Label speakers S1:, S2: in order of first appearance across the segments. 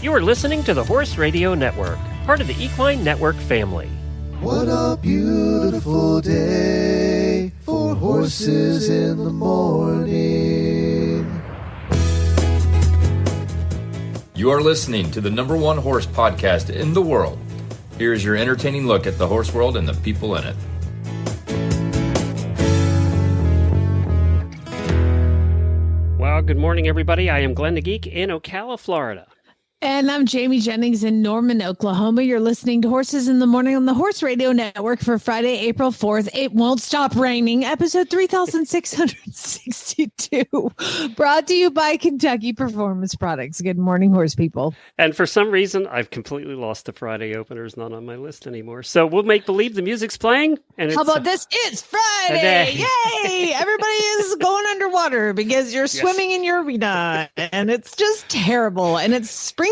S1: You are listening to the Horse Radio Network, part of the Equine Network family.
S2: What a beautiful day for horses in the morning.
S3: You are listening to the #1 horse podcast in the world. Here is your entertaining look at the horse world and the people in it.
S1: Well, good morning, everybody. I am Glenn the Geek in Ocala, Florida.
S4: And I'm Jamie Jennings in Norman, Oklahoma. You're listening to Horses in the Morning on the Horse Radio Network for Friday, April 4th. It Won't Stop Raining, episode 3662. Brought to you by Kentucky Performance Products. Good morning, horse people.
S1: And for some reason, I've completely lost the Friday opener. It's not on my list anymore. So we'll make believe the music's playing. And
S4: how about this? It's Friday. Yay! Everybody is going underwater because you're swimming in your arena. And it's just terrible. And it's springtime,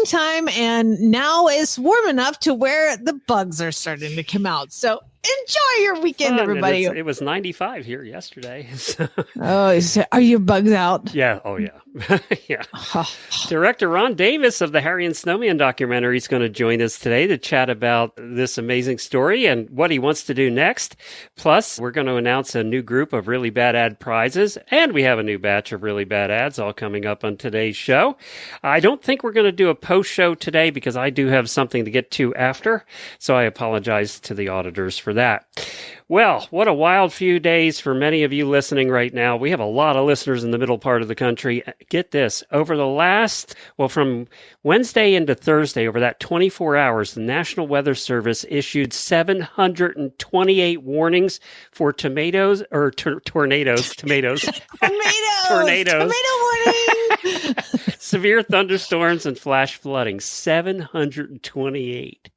S4: and now it's warm enough to where the bugs are starting to come out. So enjoy your weekend, everybody.
S1: It was 95 here yesterday. So.
S4: Oh, are your bugs out?
S1: Yeah. Oh, yeah. Yeah. Director Ron Davis of the Harry Snowman Documentary is going to join us today to chat about this amazing story and what he wants to do next. Plus, we're going to announce a new group of Realli Bad Adz prizes, and we have a new batch of Realli Bad Adz all coming up on today's show. I don't think we're going to do a post show today because I do have something to get to after, so I apologize to the auditors for that. Well, what a wild few days for many of you listening right now. We have a lot of listeners in the middle part of the country. Get this, over the last, from Wednesday into Thursday, over that 24 hours, the National Weather Service issued 728 warnings for tornadoes. Tornadoes.
S4: Tomato warning.
S1: Severe thunderstorms and flash flooding. 728.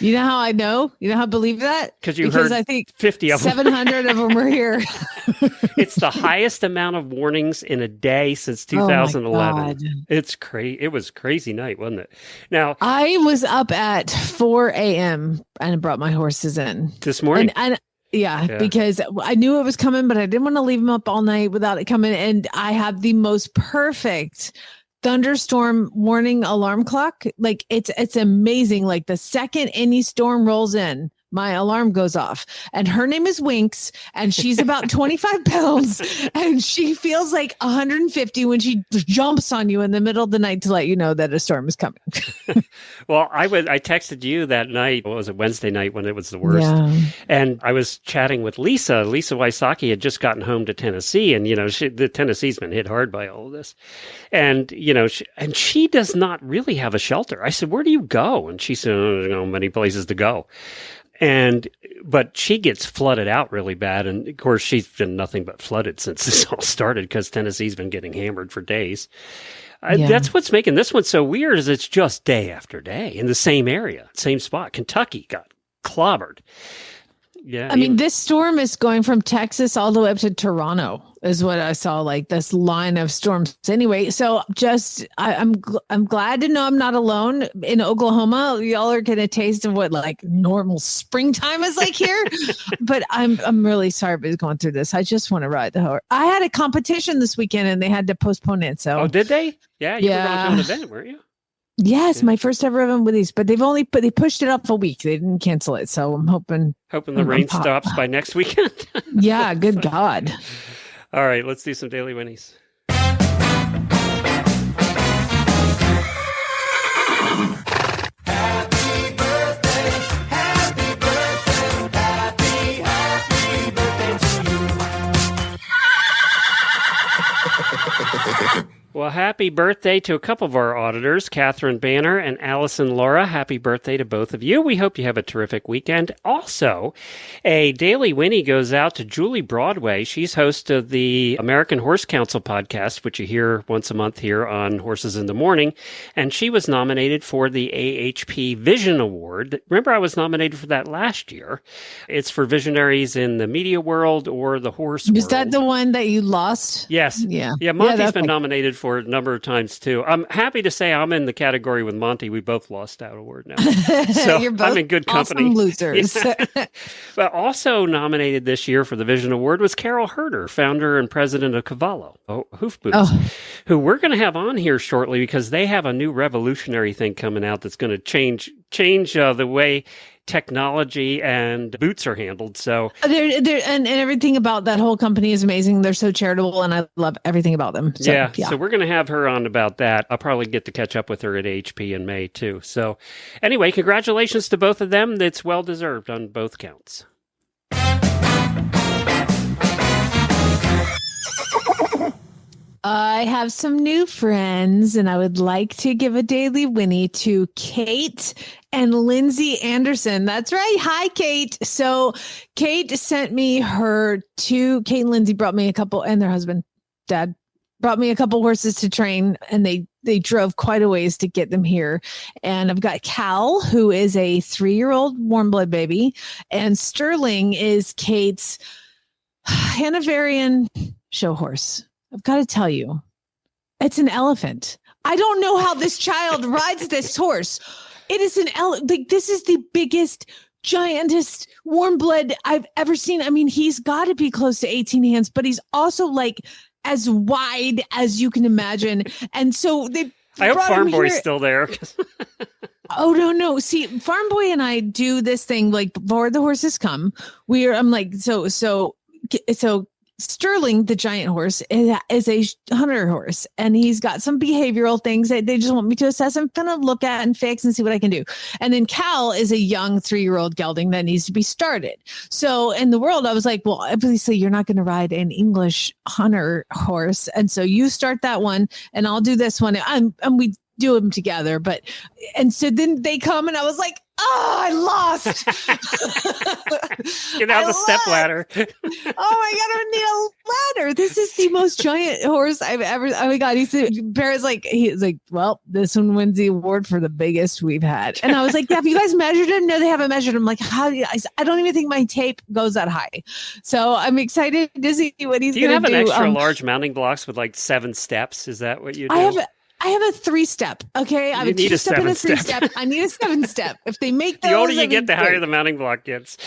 S4: You know how I know? You know how I believe that?
S1: Because
S4: I think
S1: 50 of them.
S4: 700 of them were here.
S1: It's the highest amount of warnings in a day since 2011. It's crazy. It was a crazy night, wasn't it? Now,
S4: I was up at 4 a.m. and brought my horses in
S1: this morning.
S4: Yeah, because I knew it was coming, but I didn't want to leave them up all night without it coming. And I have the most perfect thunderstorm warning alarm clock. Like it's amazing. Like the second any storm rolls in, my alarm goes off, and her name is Winks, and she's about 25 pounds, and she feels like 150 when she jumps on you in the middle of the night to let you know that a storm is coming.
S1: Well, I texted you that night. What was it? Wednesday night when it was the worst. Yeah. And I was chatting with Lisa. Lisa Wysocki had just gotten home to Tennessee, and the Tennessee's been hit hard by all of this, and she does not really have a shelter. I said, "Where do you go?" And she said, "Oh, there's not many places to go." But she gets flooded out really bad. And of course, she's been nothing but flooded since this all started because Tennessee's been getting hammered for days. That's what's making this one so weird is it's just day after day in the same area, same spot. Kentucky got clobbered. Yeah.
S4: I mean, this storm is going from Texas all the way up to Toronto is what I saw, like this line of storms. Anyway, so I'm glad to know I'm not alone in Oklahoma. Y'all are getting a taste of what like normal springtime is like here. But I'm really sorry about going through this. I just want to ride the horse. I had a competition this weekend and they had to postpone it. So
S1: did they? Yeah, you were going to an event, weren't you?
S4: Yes, my first ever event with these, but they pushed it up a week. They didn't cancel it, so I'm hoping
S1: the rain stops by next weekend.
S4: Yeah, good God.
S1: All right, let's do some daily Whinnies. Well, happy birthday to a couple of our auditors, Catherine Banner and Allison Laura. Happy birthday to both of you. We hope you have a terrific weekend. Also, a daily Whinnie goes out to Julie Broadway. She's host of the American Horse Council podcast, which you hear once a month here on Horses in the Morning. And she was nominated for the AHP Vision Award. Remember, I was nominated for that last year. It's for visionaries in the media world or the horse world.
S4: Is that the one that you lost?
S1: Yes.
S4: Yeah.
S1: Yeah, Monty's been nominated for for it a number of times too. I'm happy to say I'm in the category with Monty. We both lost that award now. So
S4: You're both
S1: I'm in good company.
S4: awesome losers.
S1: Yeah. But also nominated this year for the Vision Award was Carol Herder, founder and president of Cavallo, Hoof Boots, who we're going to have on here shortly because they have a new revolutionary thing coming out that's going to change the way technology and boots are handled. So
S4: and everything about that whole company is amazing. They're so charitable and I love everything about them. So,
S1: so we're going to have her on about that. I'll probably get to catch up with her at HP in May too. So anyway, congratulations to both of them. It's well deserved on both counts.
S4: I have some new friends, and I would like to give a daily Whinnie to Kate and Lindsay Anderson. That's right. Hi, Kate. So Kate sent me Kate and Lindsay brought me a couple, and their husband, Dad, brought me a couple horses to train, and they drove quite a ways to get them here. And I've got Cal, who is a 3-year-old warm blood baby, and Sterling is Kate's Hanoverian show horse. I've got to tell you, it's an elephant. I don't know how this child rides this horse. It is an elephant. Like, this is the biggest, giantest warm blood I've ever seen. I mean, he's got to be close to 18 hands, but he's also like as wide as you can imagine. And so
S1: I hope Farm Boy's still there.
S4: Oh, no. See, Farm Boy and I do this thing like before the horses come. I'm like, so Sterling, the giant horse, is a hunter horse, and he's got some behavioral things that they just want me to assess and kind of look at and fix and see what I can do. And then Cal is a young 3-year-old gelding that needs to be started. So in the world, I was like, well, obviously you're not going to ride an English hunter horse. And so you start that one and I'll do this one. And we do them together. And so then they come and I was like, I lost.
S1: Get out the step ladder.
S4: Oh my God, I need a ladder. This is the most giant horse I've ever. Oh my God, he's like, well, this one wins the award for the biggest we've had. And I was like, yeah, have you guys measured him? No, they haven't measured him. Like, I don't even think my tape goes that high. So I'm excited to see what he's going to do.
S1: Do you have an extra large mounting blocks with like 7 steps? Is that what you do?
S4: I have a 3-step. Okay, I have a 2-step and a 3-step. I need a 7-step. If they make those,
S1: the older you get, the higher the mounting block gets.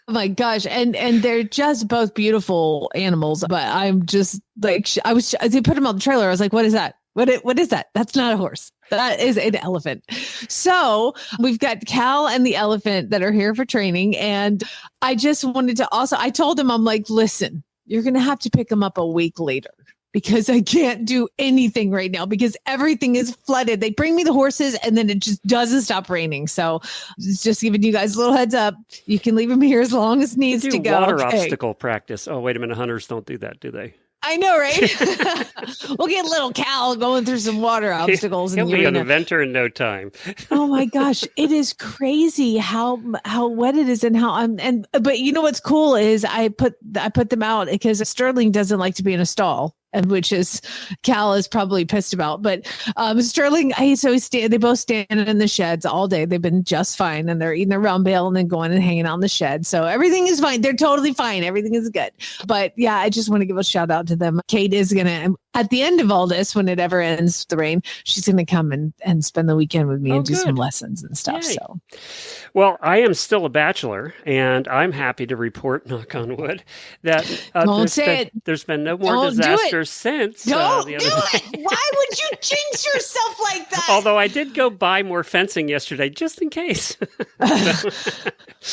S4: Oh my gosh, and they're just both beautiful animals. But I'm just like, they put them on the trailer. I was like, what is that? What is that? That's not a horse. That is an elephant. So we've got Cal and the elephant that are here for training, and I just wanted to I told him, I'm like, listen, you're going to have to pick them up a week later, because I can't do anything right now because everything is flooded. They bring me the horses and then it just doesn't stop raining. So just giving you guys a little heads up. You can leave them here as long as needs to go.
S1: Water obstacle practice. Oh, wait a minute. Hunters don't do that, do they?
S4: I know, right? We'll get little Cal going through some water obstacles.
S1: He'll be an inventor in no time.
S4: Oh my gosh, it is crazy how wet it is and but you know what's cool is I put them out because Sterling doesn't like to be in a stall. And which is Cal is probably pissed about, but Sterling, they both stand in the sheds all day. They've been just fine, and they're eating their round bale and then going and hanging out in the shed. So everything is fine. They're totally fine. Everything is good. But yeah, I just want to give a shout out to them. Kate is gonna, at the end of all this, when it ever ends the rain, she's gonna come and spend the weekend with me and do some lessons and stuff. Yay. So,
S1: well, I am still a bachelor, and I'm happy to report, knock on wood, that there's been no more disasters since.
S4: Don't do it. Why would you jinx yourself like that?
S1: Although I did go buy more fencing yesterday, just in case.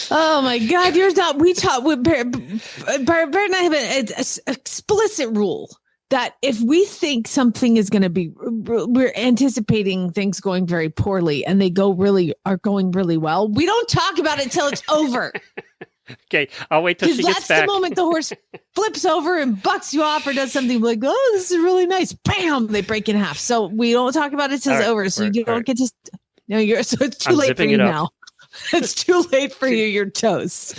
S4: Oh my God, you're not. We taught with Barrett and I have an explicit rule that if we think something is going to be, we're anticipating things going very poorly, and they are going really well. We don't talk about it till it's over.
S1: Okay, I'll wait till she gets back.
S4: That's the moment the horse flips over and bucks you off or does something like, oh, this is really nice. Bam! They break in half. So we don't talk about it till it's over. So you don't get to. No, so it's too late for you now. It's too late for you. You're toast.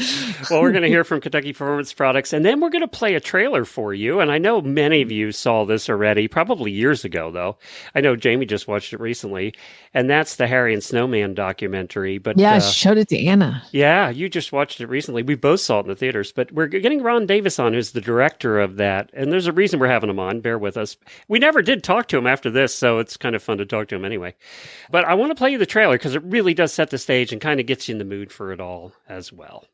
S1: Well, we're going to hear from Kentucky Performance Products, and then we're going to play a trailer for you. And I know many of you saw this already, probably years ago, though. I know Jamie just watched it recently, and that's the Harry Snowman documentary. But
S4: yeah, I showed it to Anna.
S1: Yeah, you just watched it recently. We both saw it in the theaters, but we're getting Ron Davis on, who's the director of that. And there's a reason we're having him on. Bear with us. We never did talk to him after this, so it's kind of fun to talk to him anyway. But I want to play you the trailer because it really does set the stage and kind of gets you in the mood for it all as well.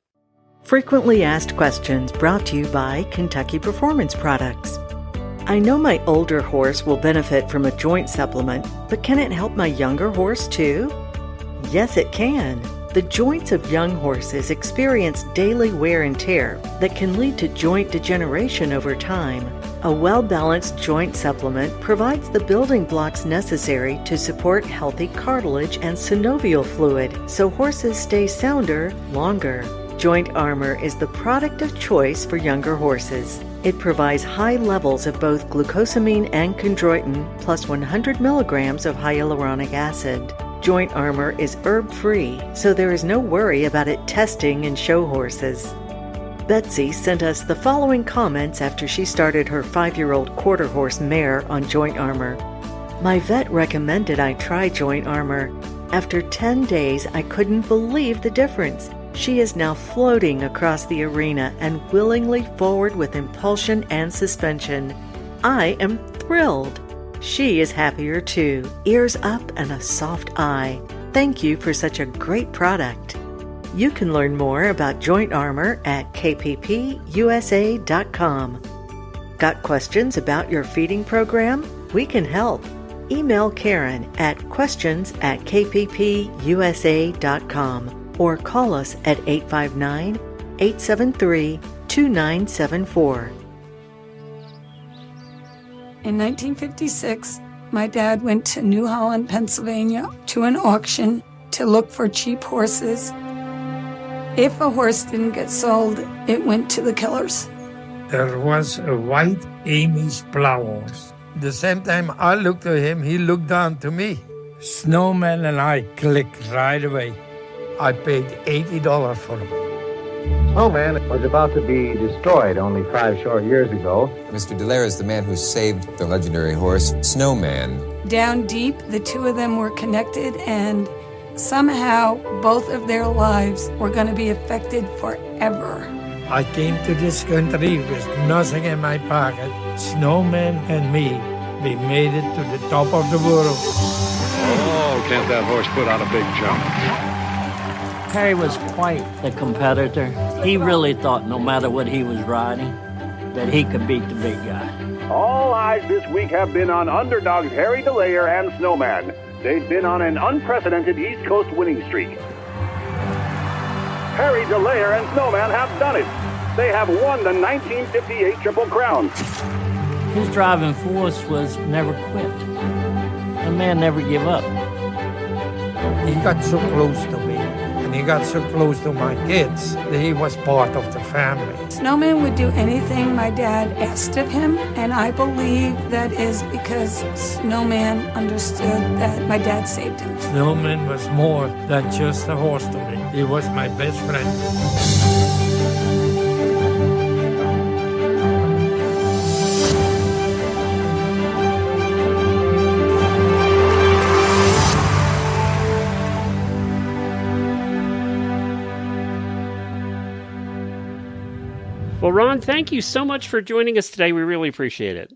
S5: Frequently asked questions brought to you by Kentucky Performance Products. I know my older horse will benefit from a joint supplement, but can it help my younger horse too? Yes, it can. The joints of young horses experience daily wear and tear that can lead to joint degeneration over time. A well-balanced joint supplement provides the building blocks necessary to support healthy cartilage and synovial fluid so horses stay sounder longer. Joint Armor is the product of choice for younger horses. It provides high levels of both glucosamine and chondroitin plus 100 milligrams of hyaluronic acid. Joint Armor is herb-free, so there is no worry about it testing in show horses. Betsy sent us the following comments after she started her 5-year-old quarter horse mare on Joint Armor. My vet recommended I try Joint Armor. After 10 days, I couldn't believe the difference. She is now floating across the arena and willingly forward with impulsion and suspension. I am thrilled. She is happier too, ears up and a soft eye. Thank you for such a great product. You can learn more about Joint Armor at kppusa.com. Got questions about your feeding program? We can help. Email Karen at questions@kppusa.com or call us at 859-873-2974.
S6: In 1956, my dad went to New Holland, Pennsylvania, to an auction to look for cheap horses. If a horse didn't get sold, it went to the killers.
S7: There was a white Amish plow horse. The same time I looked at him, he looked down to me. Snowman and I clicked right away. I paid $80 for him.
S8: Snowman was about to be destroyed only 5 short years ago.
S9: Mr. Dallaire is the man who saved the legendary horse, Snowman.
S6: Down deep, the two of them were connected, and somehow both of their lives were going to be affected forever.
S7: I came to this country with nothing in my pocket. Snowman and me, we made it to the top of the world.
S10: Oh, can't that horse put on a big jump?
S11: Harry was quite the competitor. He really thought no matter what he was riding, that he could beat the big guy.
S12: All eyes this week have been on underdogs Harry Dallaire and Snowman. They've been on an unprecedented East Coast winning streak. Harry Dallaire and Snowman have done it. They have won the 1958 Triple Crown.
S11: His driving force was never quit. The man never give up.
S7: He got so close to me, and he got so close to my kids that he was part of the family.
S6: Snowman would do anything my dad asked of him, and I believe that is because Snowman understood that my dad saved him.
S7: Snowman was more than just a horse to me. He was my best friend.
S1: Well, Ron, thank you so much for joining us today. We really appreciate it.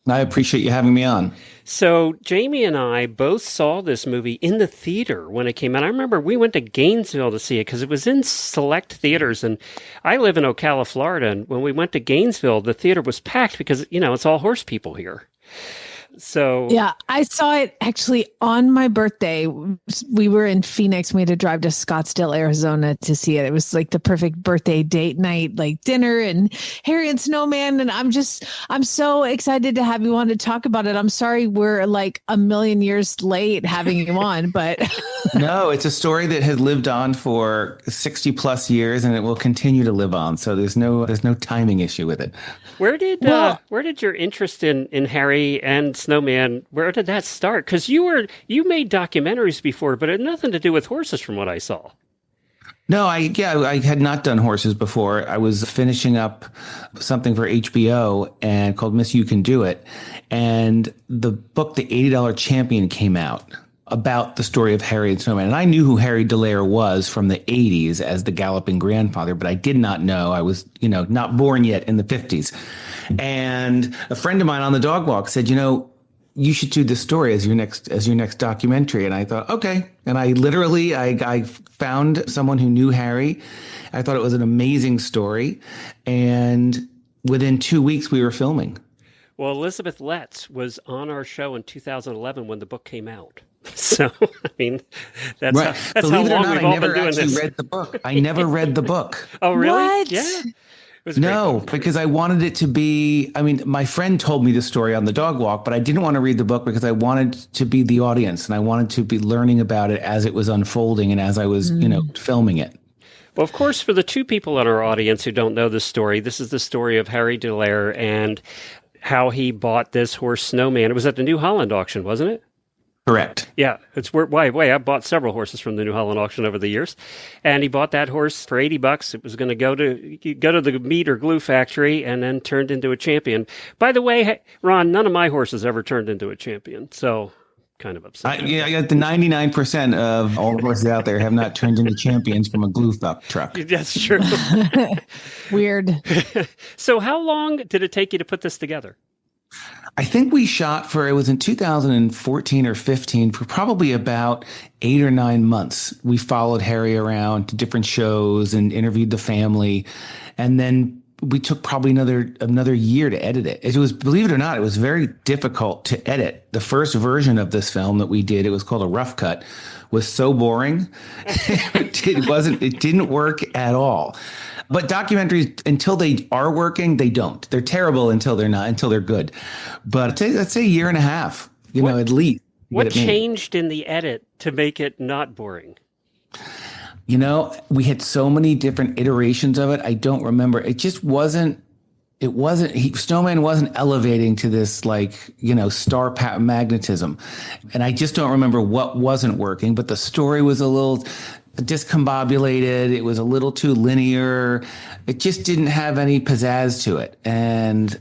S13: I appreciate you having me on.
S1: So Jamie and I both saw this movie in the theater when it came out. I remember we went to Gainesville to see it because it was in select theaters. And I live in Ocala, Florida. And when we went to Gainesville, the theater was packed because, you know, it's all horse people here. So
S4: yeah, I saw it actually on my birthday. We were in Phoenix. We had to drive to Scottsdale, Arizona to see it. It was like the perfect birthday date night, like dinner and Harry and Snowman. And I'm so excited to have you on to talk about it. I'm sorry we're like a million years late having you on, but
S13: no, it's a story that has lived on for 60 plus years and it will continue to live on. So there's no timing issue with it.
S1: Where did your interest in Harry and Snowman, where did that start? Because you made documentaries before, but it had nothing to do with horses from what I saw.
S13: No, I had not done horses before. I was finishing up something for HBO and called Miss You Can Do It. And the book, The $80 Champion, came out about the story of Harry and Snowman. And I knew who Harry Delaire was from the 80s as the galloping grandfather, but I did not know. I was, not born yet in the 50s. And a friend of mine on the dog walk said, you should do this story as your next documentary. And I thought, okay. And I literally, I found someone who knew Harry. I thought it was an amazing story. And within 2 weeks, we were filming.
S1: Well, Elizabeth Letts was on our show in 2011 when the book came out. So, I mean, that's
S13: right.
S1: That's how long we've all been doing this.
S13: Read the book. I never read the book.
S1: Oh, really?
S4: What?
S1: Yeah.
S13: No, because I wanted it to be, my friend told me the story on the dog walk, but I didn't want to read the book because I wanted to be the audience and I wanted to be learning about it as it was unfolding and as I was, filming it.
S1: Well, of course, for the two people in our audience who don't know this story, this is the story of Harry Delaire and how he bought this horse Snowman. It was at the New Holland auction, wasn't it?
S13: Correct.
S1: Yeah, it's way. I bought several horses from the New Holland auction over the years, and he bought that horse for $80. It was going to go to the meat or glue factory, and then turned into a champion. By the way, Ron, none of my horses ever turned into a champion, so kind of upset.
S13: I got the 99% of all the horses out there have not turned into champions from a glue truck.
S1: That's true.
S4: Weird.
S1: So, how long did it take you to put this together?
S13: I think we shot it was in 2014 or 15 for probably about 8 or 9 months. We followed Harry around to different shows and interviewed the family. And then we took probably another year to edit it. It was, believe it or not, it was very difficult to edit. The first version of this film that we did, it was called a rough cut, was so boring. It didn't work at all. But documentaries, until they are working, they don't. They're terrible until they're not, until they're good. But let's say a year and a half, at least.
S1: What changed in the edit to make it not boring?
S13: We had so many different iterations of it. I don't remember. It just wasn't. Snowman wasn't elevating to this star magnetism. And I just don't remember what wasn't working, but the story was a little discombobulated. It was a little too linear. It just didn't have any pizzazz to it. And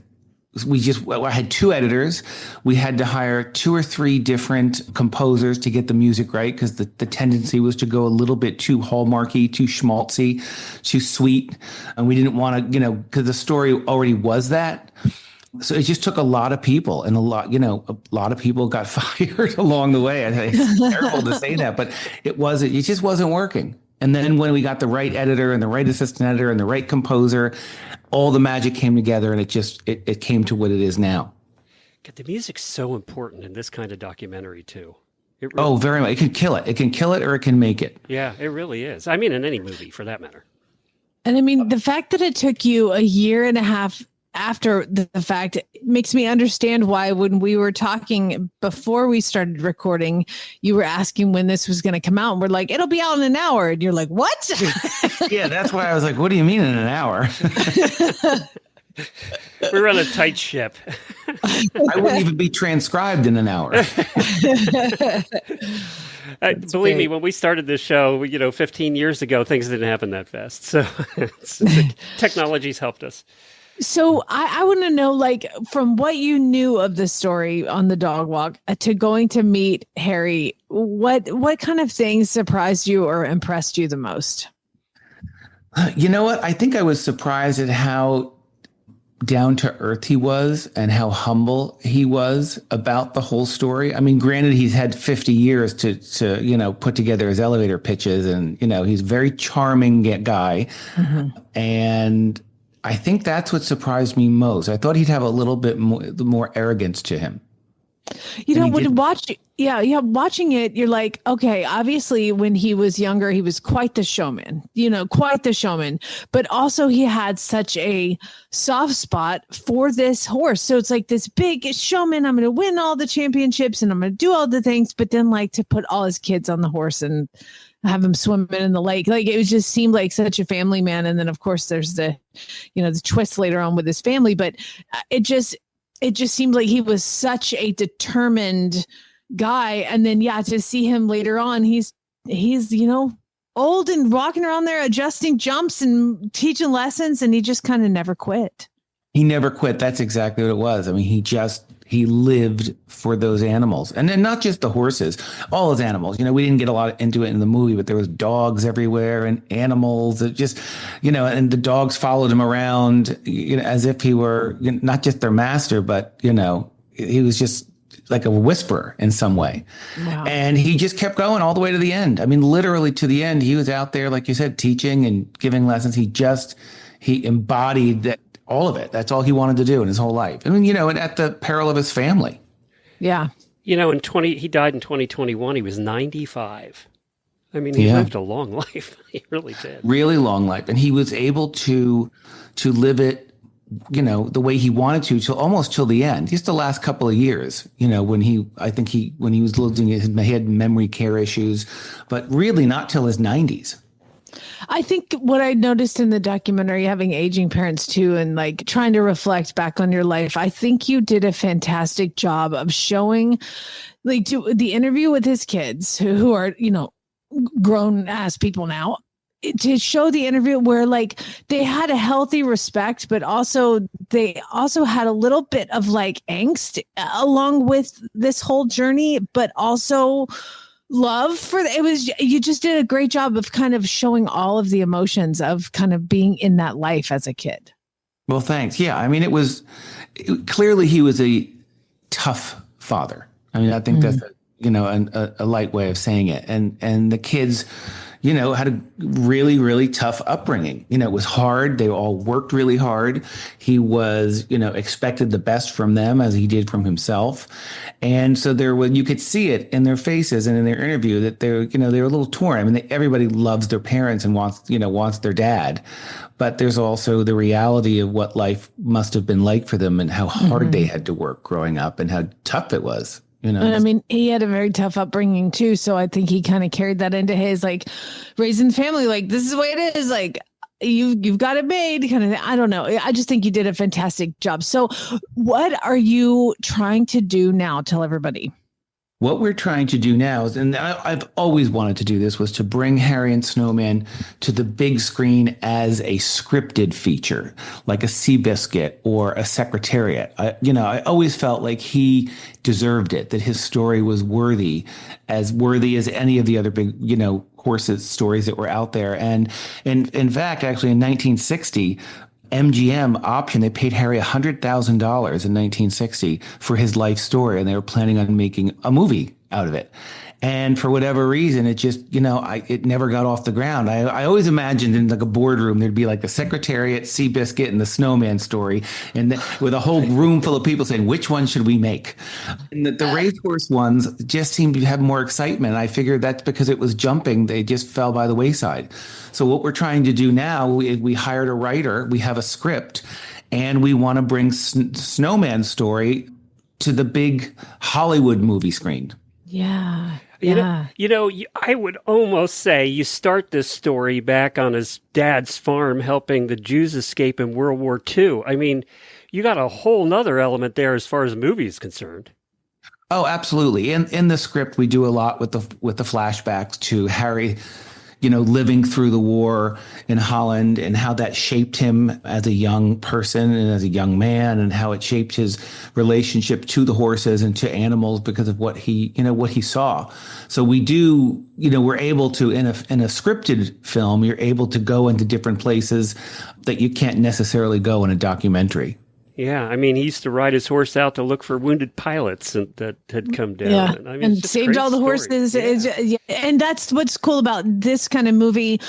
S13: I had 2 editors. We had to hire 2 or 3 different composers to get the music right, because the tendency was to go a little bit too hallmarky, too schmaltzy, too sweet. And we didn't want to, because the story already was that. So it just took a lot of people, and a lot of people got fired along the way. It's terrible to say that, but it just wasn't working. And then when we got the right editor and the right assistant editor and the right composer, all the magic came together, and it came to what it is now.
S1: God, the music's so important in this kind of documentary too.
S13: Very much. It can kill it. It can kill it, or it can make it.
S1: Yeah, it really is. I mean, in any movie for that matter.
S4: And the fact that it took you a year and a half after the fact makes me understand why when we were talking before we started recording, you were asking when this was going to come out. And we're like, it'll be out in an hour. And you're like, what?
S13: Yeah, that's why I was like, what do you mean in an hour?
S1: We're on a tight ship.
S13: I wouldn't even be transcribed in an hour.
S1: Believe me, when we started this show, 15 years ago, things didn't happen that fast. So technology's helped us.
S4: So I want to know, from what you knew of the story on the dog walk to going to meet Harry, what kind of things surprised you or impressed you the most?
S13: You know what? I think I was surprised at how down to earth he was and how humble he was about the whole story. I mean, granted, he's had 50 years to put together his elevator pitches, and, he's a very charming guy. Mm-hmm. And I think that's what surprised me most. I thought he'd have a little bit more arrogance to him. Watching it, you're like, okay, obviously when he was younger, he was quite the showman, but also he had such a soft spot for this horse. So it's like this big showman, I'm going to win all the championships and I'm going to do all the things, but then to put all his kids on the horse and have him swimming in the lake. It just seemed like such a family man. And then of course there's the twist later on with his family, but it just seemed like he was such a determined guy. And then, to see him later on, he's
S4: old and walking around there adjusting jumps and teaching lessons, and he just kind of never quit.
S13: He never quit. That's exactly what it was. I mean, he lived for those animals. And then not just the horses, all his animals. You know, we didn't get a lot into it in the movie, but there was dogs everywhere and animals. It just, you know, and the dogs followed him around, you know, as if he were not just their master, but, you know, he was just like a whisperer in some way. Wow. And he just kept going all the way to the end. I mean, literally to the end. He was out there, like you said, teaching and giving lessons. He embodied that. All of it. That's all he wanted to do in his whole life. I mean, you know, and at the peril of his family.
S4: Yeah.
S1: You know, he died in 2021. He was 95. I mean, he lived a long life. He really did.
S13: Really long life. And he was able to live it, you know, the way he wanted to almost till the end. Just the last couple of years, you know, when he was losing he had memory care issues, but really not till his 90s.
S4: I think what I noticed in the documentary, having aging parents too, and like trying to reflect back on your life, I think you did a fantastic job of showing like the interview with his kids who are, you know, grown ass people now, to show the interview where like they had a healthy respect, but they also had a little bit of like angst along with this whole journey, but also love for you just did a great job of kind of showing all of the emotions of kind of being in that life as a kid.
S13: Well, thanks. Yeah. I mean, clearly he was a tough father. I mean, I think that's, you know, a light way of saying it. And the kids, you know, had a really, really tough upbringing. You know, it was hard. They all worked really hard. He was, you know, expected the best from them as he did from himself. And so you could see it in their faces and in their interview that they were a little torn. I mean, everybody loves their parents and wants their dad. But there's also the reality of what life must have been like for them and how hard they had to work growing up and how tough it was. You know,
S4: and I mean, he had a very tough upbringing too. So I think he kind of carried that into his like raising family. Like, this is the way it is. Like, you've got it made kind of thing. I don't know. I just think you did a fantastic job. So what are you trying to do now? Tell everybody.
S13: What we're trying to do now is, and I've always wanted to do this, was to bring Harry and Snowman to the big screen as a scripted feature, like a Seabiscuit or a Secretariat. I always felt like he deserved it, that his story was worthy as any of the other big, you know, horses stories that were out there. And in fact, actually in 1960, MGM optioned, they paid Harry $100,000 in 1960 for his life story, and they were planning on making a movie out of it. And for whatever reason, it just, you know, it never got off the ground. I always imagined in like a boardroom, there'd be like the Secretariat, Seabiscuit, and the Snowman story, and with a whole room full of people saying, which one should we make? And the racehorse ones just seemed to have more excitement. I figured that's because it was jumping. They just fell by the wayside. So what we're trying to do now, we hired a writer, we have a script, and we want to bring Snowman's story to the big Hollywood movie screen.
S4: Yeah.
S1: I would almost say you start this story back on his dad's farm helping the Jews escape in World War II. I mean, you got a whole nother element there as far as the movie is concerned.
S13: Oh, absolutely. In the script, we do a lot with the flashbacks to Harry, you know, living through the war in Holland and how that shaped him as a young person and as a young man, and how it shaped his relationship to the horses and to animals because of what he saw. So we do, you know, we're able to, in a scripted film, you're able to go into different places that you can't necessarily go in a documentary.
S1: Yeah, I mean, he used to ride his horse out to look for wounded pilots that had come down.
S4: Yeah,
S1: I mean,
S4: and saved all the horses. Yeah. And that's what's cool about this kind of movie,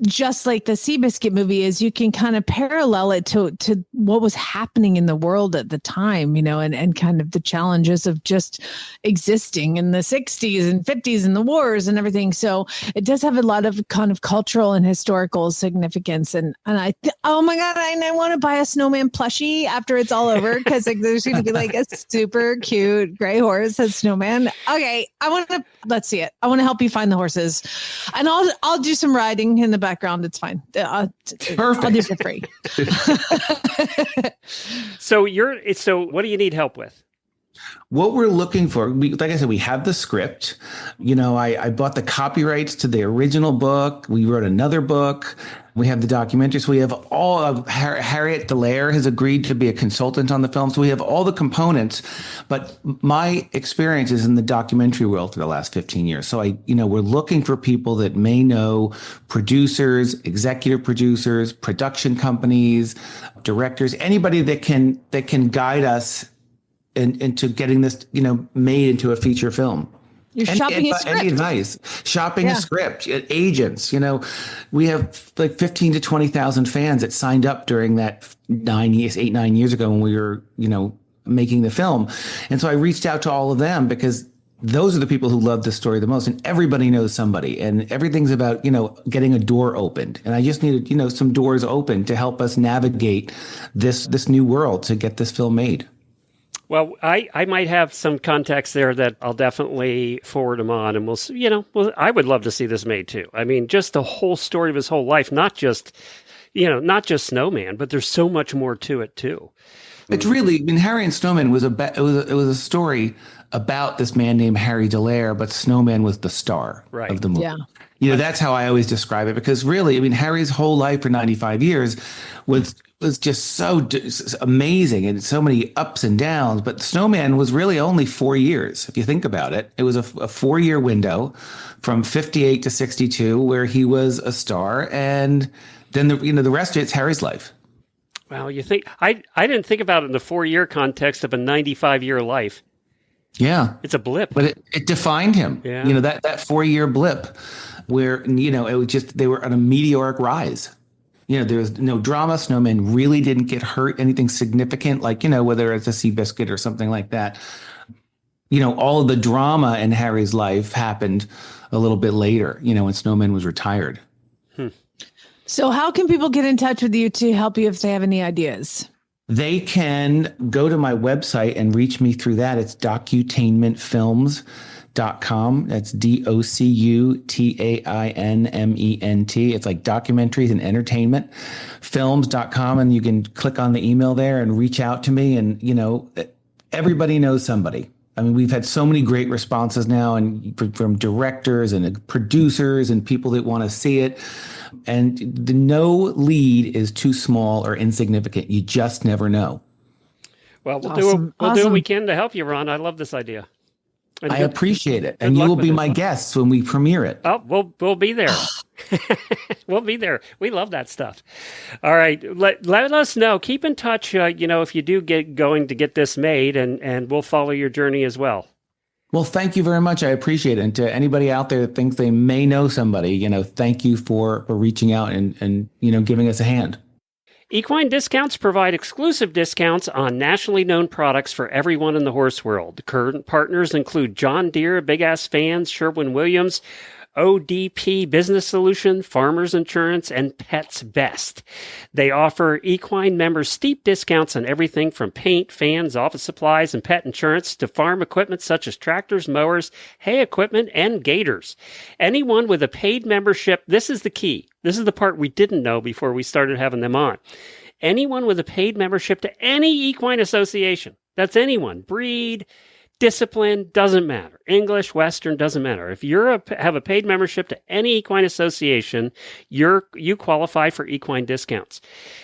S4: just like the Seabiscuit movie, is you can kind of parallel it to what was happening in the world at the time, you know, and kind of the challenges of just existing in the 60s and 50s and the wars and everything. So it does have a lot of kind of cultural and historical significance. And oh my God, I want to buy a snowman plushie after it's all over, because like there's going to be like a super cute gray horse that's Snowman. Okay, let's see it. I want to help you find the horses, and I'll do some riding in the background. It's fine.
S13: Perfect.
S4: I'll do it for free.
S1: So what do you need help with?
S13: What we're looking for, like I said, we have the script. I bought the copyrights to the original book. We wrote another book. We have the documentary. So we have all of Harriet Delaire has agreed to be a consultant on the film. So we have all the components. But my experience is in the documentary world for the last 15 years. So we're looking for people that may know producers, executive producers, production companies, directors, anybody that can guide us into getting this, made into a feature film.
S4: You're shopping a script.
S13: Any advice? Shopping a script. Agents. We have like 15 to 20,000 fans that signed up during that 9 years ago when we were, making the film. And so I reached out to all of them because those are the people who love the story the most, and everybody knows somebody, and everything's about, getting a door opened. And I just needed, some doors open to help us navigate this new world to get this film made.
S1: Well, I might have some contacts there that I'll definitely forward them on, and we'll see, I would love to see this made too. I mean, just the whole story of his whole life, not just Snowman, but there's so much more to it too.
S13: It's really, Harry and Snowman was it was a story about this man named Harry Delaire, but Snowman was the star of the movie. Yeah. That's how I always describe it, because really, Harry's whole life for 95 years was just so amazing and so many ups and downs. But Snowman was really only 4 years. If you think about it, it was a 4-year window from 58 to 62 where he was a star. And then the rest of it's Harry's life.
S1: Well, you think I didn't think about it in the 4-year context of a 95-year life.
S13: Yeah.
S1: It's a blip.
S13: But it defined him.
S1: Yeah.
S13: That 4-year blip where, it was just, they were on a meteoric rise. There was no drama. Snowman really didn't get hurt, anything significant, like, whether it's a Seabiscuit or something like that. All of the drama in Harry's life happened a little bit later, when Snowman was retired.
S4: So how can people get in touch with you to help you if they have any ideas?
S13: They can go to my website and reach me through that. It's docutainmentfilms.com. That's DOCUTAINMENT. It's like documentaries and entertainment, films.com. And you can click on the email there and reach out to me. And, everybody knows somebody. We've had so many great responses now, and from directors and producers and people that want to see it. And no lead is too small or insignificant. You just never know.
S1: Well, we'll do what we can to help you, Ron. I love this idea. And
S13: I appreciate it. And you will be my guests when we premiere it.
S1: Oh, we'll be there. We'll be there. We love that stuff. All right. Let us know. Keep in touch, if you do get going to get this made, and we'll follow your journey as well.
S13: Well, thank you very much. I appreciate it. And to anybody out there that thinks they may know somebody, thank you for reaching out and giving us a hand.
S1: Equine Discounts provide exclusive discounts on nationally known products for everyone in the horse world. Current partners include John Deere, Big Ass Fans, Sherwin-Williams, ODP Business Solution, Farmers Insurance, and Pets Best. They offer equine members steep discounts on everything from paint, fans, office supplies, and pet insurance to farm equipment such as tractors, mowers, hay equipment, and gators. Anyone with a paid membership, this is the key. This is the part we didn't know before we started having them on. Anyone with a paid membership to any equine association, that's anyone, breed, discipline, doesn't matter. English, Western, doesn't matter. If you have a paid membership to any equine association, you qualify for equine discounts.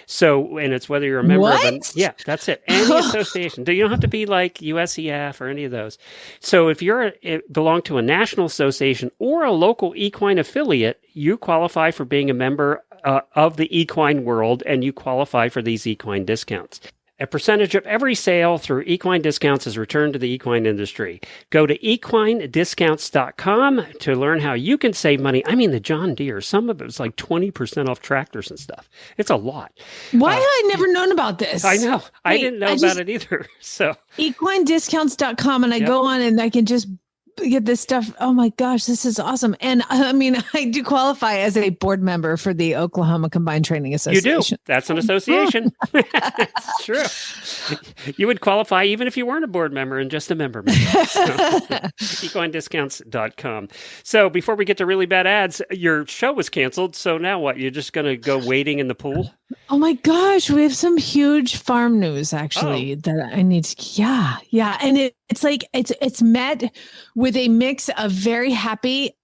S1: So, and it's whether you're a member of them. Yeah, that's it. Any association. You don't have to be like USEF or any of those. So if you belong to a national association or a local equine affiliate, you qualify for being a member of the equine world, and you qualify for these equine discounts. A percentage of every sale through equine discounts is returned to the equine industry. Go to equinediscounts.com to learn how you can save money. The John Deere, some of it was like 20% off tractors and stuff. It's a lot.
S4: Why have I never known about this?
S1: I know. I didn't know about it either. So
S4: equinediscounts.com, and I go on and I can just get this stuff. Oh my gosh, this is awesome. And I do qualify as a board member for the Oklahoma Combined Training Association.
S1: You do. That's an association. It's true. You would qualify even if you weren't a board member and just a member. So, equinediscounts.com. So before we get to really bad ads, your show was canceled. So now what? You're just going to go wading in the pool?
S4: Oh my gosh, we have some huge farm news actually that I need to. Yeah, and it's met with a mix of very happy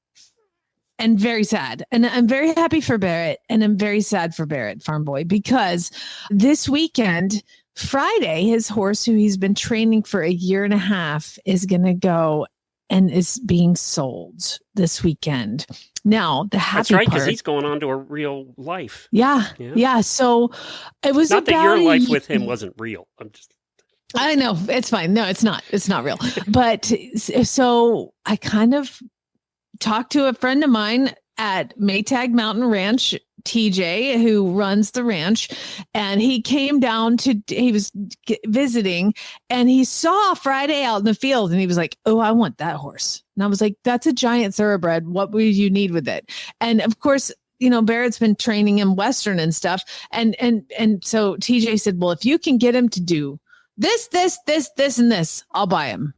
S4: and very sad. And I'm very happy for Barrett, and I'm very sad for Barrett, farm boy, because this weekend, Friday, his horse, who he's been training for a year and a half, is going to go and is being sold this weekend. Now, the happy
S1: That's right, because
S4: part,
S1: he's going on to a real life.
S4: Yeah. So it was
S1: not that your life with him wasn't real.
S4: I know, it's fine. No, it's not. It's not real. But so I kind of talked to a friend of mine at Maytag Mountain Ranch, TJ, who runs the ranch, and he came down he was visiting, and he saw Friday out in the field, and he was like, "Oh, I want that horse." And I was like, "That's a giant thoroughbred. What would you need with it?" And of course, Barrett's been training him Western and stuff. And so TJ said, "Well, if you can get him to do this, and this, I'll buy him."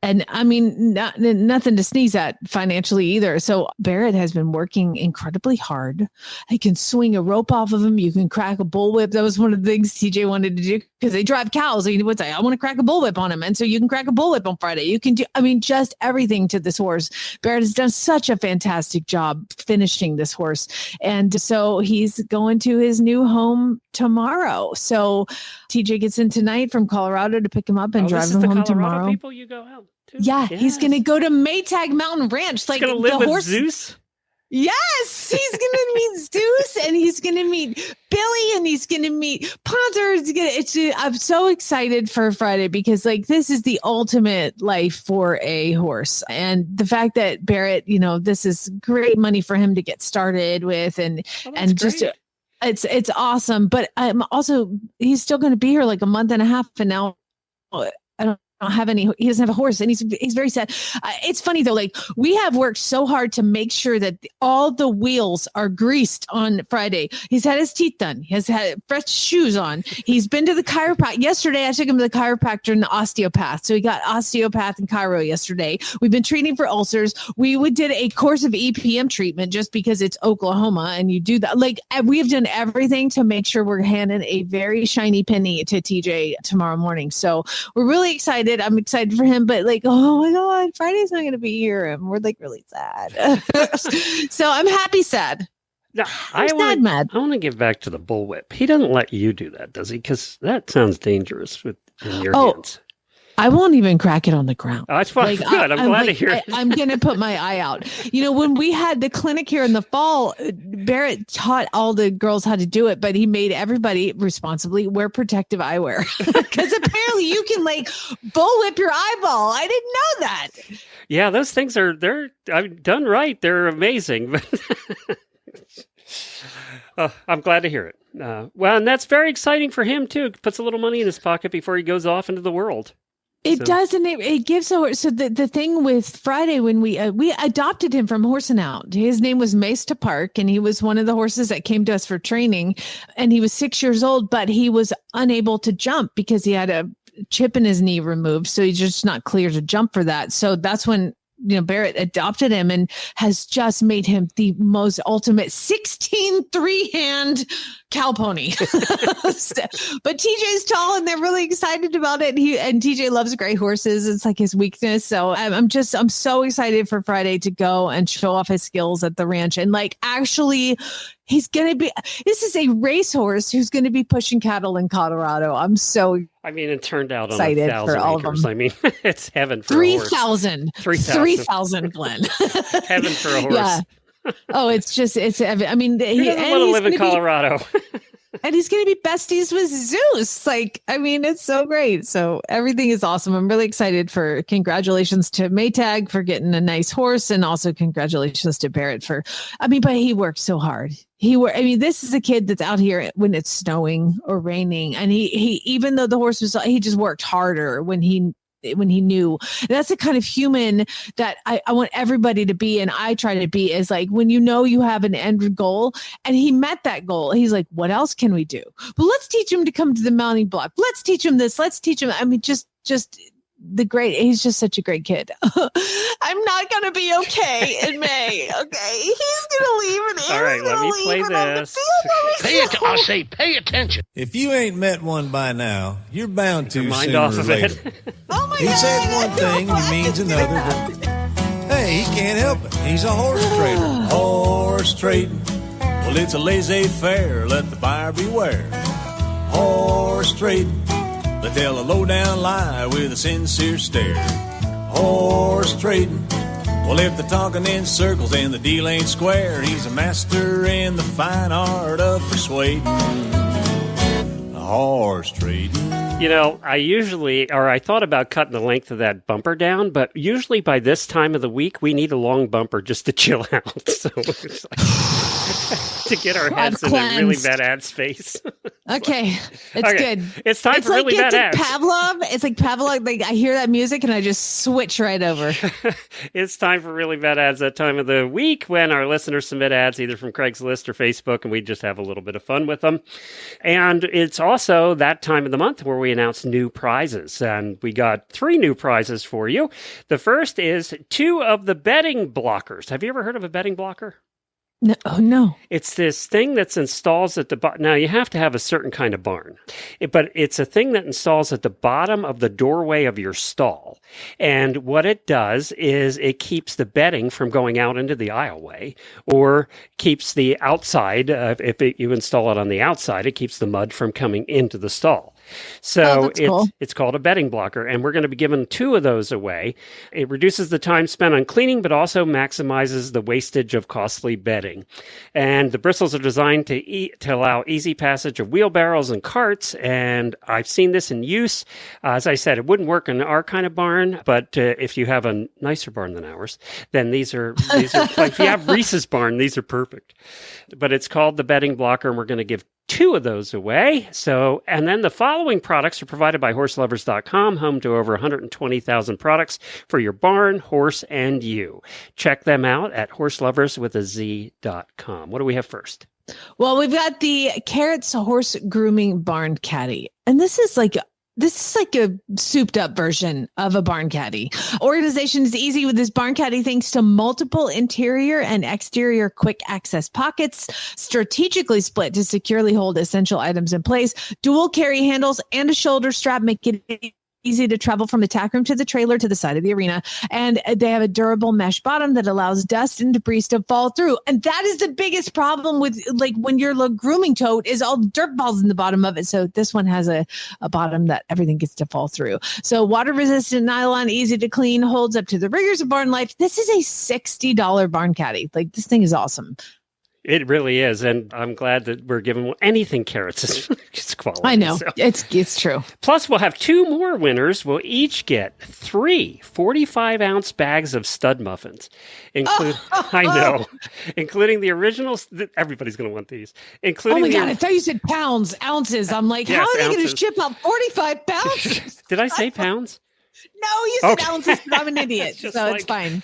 S4: And I mean, nothing to sneeze at financially either. So Barrett has been working incredibly hard. He can swing a rope off of him. You can crack a bullwhip. That was one of the things TJ wanted to do, because they drive cows. So he would say, "I want to crack a bullwhip on him." And so you can crack a bullwhip on Friday. You can do, just everything to this horse. Barrett has done such a fantastic job finishing this horse. And so he's going to his new home tomorrow. So TJ gets in tonight from Colorado to pick him up and drive him home tomorrow.
S1: People you go out to?
S4: Yeah, he's going to go to Maytag Mountain Ranch.
S1: He's going to live with Zeus?
S4: Yes, he's going to meet Zeus, and he's going to meet Billy, and he's going to meet Ponzer. I'm so excited for Friday, because this is the ultimate life for a horse. And the fact that Barrett, this is great money for him to get started with, and just it's awesome. But he's still going to be here like a month and a half, and now I don't have any, he doesn't have a horse, and he's very sad. It's funny though, we have worked so hard to make sure that all the wheels are greased on Friday. He's had his teeth done. He has had fresh shoes on. He's been to the chiropractor. Yesterday, I took him to the chiropractor and the osteopath. So he got osteopath and chiro yesterday. We've been treating for ulcers. We did a course of EPM treatment just because it's Oklahoma and you do that. We have done everything to make sure we're handing a very shiny penny to TJ tomorrow morning. So we're really excited. I'm excited for him, but oh my God, Friday's not going to be here, and we're really sad. So I'm happy, sad.
S1: No, I want to get back to the bullwhip. He doesn't let you do that, does he? Because that sounds dangerous in your hands.
S4: I won't even crack it on the ground.
S1: Oh, that's fine. Good. I'm glad to hear it.
S4: I'm going to put my eye out. When we had the clinic here in the fall, Barrett taught all the girls how to do it, but he made everybody responsibly wear protective eyewear, because apparently you can bullwhip your eyeball. I didn't know that.
S1: Yeah, those things they're done right. They're amazing. I'm glad to hear it. Well, and that's very exciting for him too. Puts a little money in his pocket before he goes off into the world.
S4: It does, and it gives so the thing with Friday, when we adopted him from Horse and Out. His name was Mace to Park, and he was one of the horses that came to us for training, and he was 6 years old, but he was unable to jump because he had a chip in his knee removed, so he's just not clear to jump for that. So that's when Barrett adopted him and has just made him the most ultimate 16 3-hand cow pony. But TJ's tall, and they're really excited about it. And TJ loves gray horses. It's his weakness. So I'm so excited for Friday to go and show off his skills at the ranch. And actually, he's going to be, this is a racehorse who's going to be pushing cattle in Colorado. I'm so
S1: it turned out on
S4: excited
S1: 1,000
S4: for all
S1: acres.
S4: of them.
S1: It's heaven for
S4: 3,000.
S1: 3,000,
S4: Glenn.
S1: Heaven for a horse.
S4: Yeah. Oh,
S1: Who doesn't want to live in Colorado?
S4: And he's going to be besties with Zeus. It's so great. So everything is awesome. I'm really excited congratulations to Maytag for getting a nice horse. And also congratulations to Barrett but he worked so hard. This is a kid that's out here when it's snowing or raining. And he even though the horse he just worked harder when he knew. And that's the kind of human that I want everybody to be, and I try to be, is when you have an end goal, and he met that goal. He's like, what else can we do? But let's teach him to come to the mounting block. Let's teach him this. Let's teach him. Just he's just such a great kid. I'm not going to be okay in May. Okay. He's going to leave and
S1: all right, let me play this.
S14: I say pay attention. If you ain't met one by now, you're bound to
S1: mind
S14: sooner
S1: off
S14: or
S1: of
S14: later.
S1: it.
S4: Oh my
S14: He
S4: God.
S14: says one thing and he means another, but hey, he can't help it. He's a horse trader. Horse trading. Well, it's a laissez-faire. Let the buyer beware. Horse trading. They tell a low-down lie with a sincere stare. Horse trading. Well, if they're talking in circles and the deal ain't square, he's a master in the fine art of persuading. Horse trading.
S1: You know, I thought about cutting the length of that bumper down, but usually by this time of the week, we need a long bumper just to chill out. So it's like, to get our heads in a really bad ad space.
S4: Okay. It's good.
S1: It's time for really bad ads.
S4: It's like Pavlov. Like I hear that music and I just switch right over.
S1: It's time for really bad ads, that time of the week when our listeners submit ads either from Craigslist or Facebook, and we just have a little bit of fun with them. And it's also that time of the month where we announce new prizes. And we got 3 new prizes for you. The first is 2 of the bedding blockers. Have you ever heard of a bedding blocker?
S4: No, no.
S1: It's this thing that's installed at the bottom. Now, you have to have a certain kind of barn, but it's a thing that installs at the bottom of the doorway of your stall. And what it does is it keeps the bedding from going out into the aisleway, or keeps the outside, you install it on the outside, it keeps the mud from coming into the stall. So it's called a bedding blocker, and we're going to be giving 2 of those away. It reduces the time spent on cleaning, but also maximizes the wastage of costly bedding. And the bristles are designed to allow easy passage of wheelbarrows and carts, and I've seen this in use. As I said, it wouldn't work in our kind of barn, but if you have a nicer barn than ours, then these are like if you have Reese's barn, these are perfect. But it's called the bedding blocker, and we're going to give 2 of those away. So, and then the following products are provided by horselovers.com, home to over 120,000 products for your barn, horse, and you. Check them out at horseloverswithaz.com. What do we have first?
S4: Well, we've got the Carrots Horse Grooming Barn Caddy. And this is like a souped up version of a barn caddy. Organization is easy with this barn caddy thanks to multiple interior and exterior quick access pockets, strategically split to securely hold essential items in place, dual carry handles, and a shoulder strap make it easy to travel from the tack room to the trailer to the side of the arena. And they have a durable mesh bottom that allows dust and debris to fall through. And that is the biggest problem with like when you're a grooming tote is all dirt falls in the bottom of it. So this one has a bottom that everything gets to fall through. So water resistant nylon, easy to clean, holds up to the rigors of barn life. This is a $60 barn caddy. Like this thing is awesome.
S1: It really is, and I'm glad that we're giving anything Carrots is it's quality.
S4: I know,
S1: so.
S4: It's true.
S1: Plus, we'll have 2 more winners. We'll each get 3 45-ounce bags of stud muffins. I know, including the originals. Everybody's going to want these. Including
S4: oh my God, I thought you said pounds, ounces. I'm like, yes, how are they going to ship out 45 pounds?
S1: Did I say pounds?
S4: No, you said ounces, but I'm an idiot, so it's fine.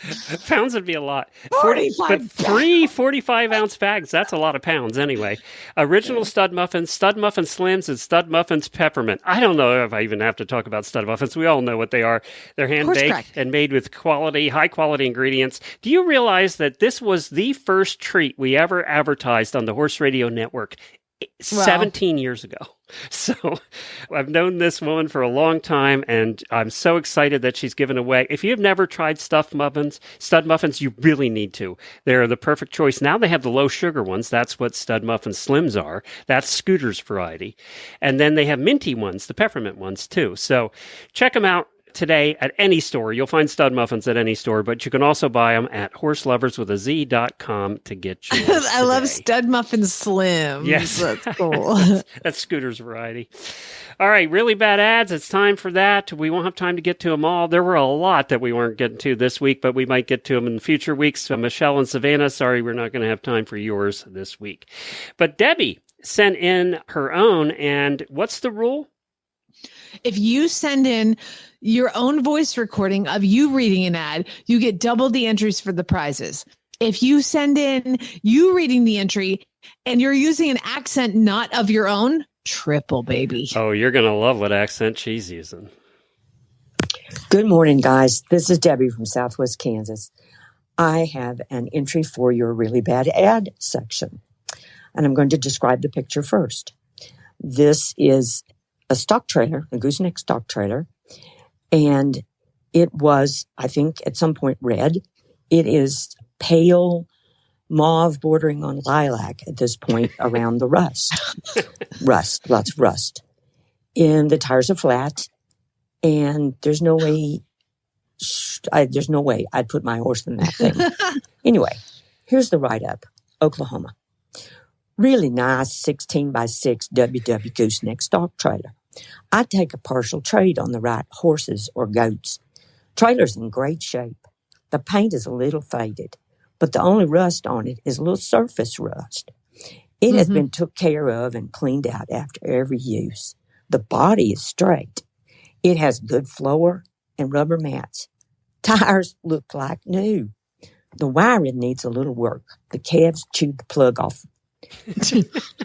S1: Pounds would be a lot.
S4: 45
S1: but 3 45-ounce bags, that's a lot of pounds anyway. Original Stud Muffins, Stud Muffin Slims, and Stud Muffins Peppermint. I don't know if I even have to talk about Stud Muffins. We all know what they are. They're hand-baked and made with high-quality ingredients. Do you realize that this was the first treat we ever advertised on the Horse Radio Network 17 years ago? So I've known this woman for a long time, and I'm so excited that she's given away. If you've never tried Stud Muffins, you really need to. They're the perfect choice. Now they have the low sugar ones. That's what Stud Muffin Slims are. That's Scooter's variety. And then they have minty ones, the peppermint ones too. So check them out today at any store. You'll find Stud Muffins at any store, but you can also buy them at horseloverswithaz.com to get yours.
S4: I love Stud Muffin Slim.
S1: Yes.
S4: That's cool.
S1: That's Scooter's variety. All right, really bad ads. It's time for that. We won't have time to get to them all. There were a lot that we weren't getting to this week, but we might get to them in future weeks. So Michelle and Savannah, sorry, we're not going to have time for yours this week. But Debbie sent in her own, and what's the rule?
S4: If you send in your own voice recording of you reading an ad, you get double the entries for the prizes. If you send in you reading the entry and you're using an accent not of your own, triple, baby.
S1: Oh, you're going to love what accent she's using.
S15: Good morning, guys. This is Debbie from Southwest Kansas. I have an entry for your really bad ad section, and I'm going to describe the picture first. This is a stock trailer, a gooseneck stock trailer, and it was, I think, at some point red. It is pale mauve bordering on lilac at this point around the rust. Lots of rust. And the tires are flat, and there's no way I'd put my horse in that thing. Anyway, here's the write-up. Oklahoma. Really nice 16x6 WW gooseneck stock trailer. I'd take a partial trade on the right horses or goats. Trailer's in great shape. The paint is a little faded, but the only rust on it is a little surface rust. It has been took care of and cleaned out after every use. The body is straight. It has good floor and rubber mats. Tires look like new. The wiring needs a little work. The calves chewed the plug off.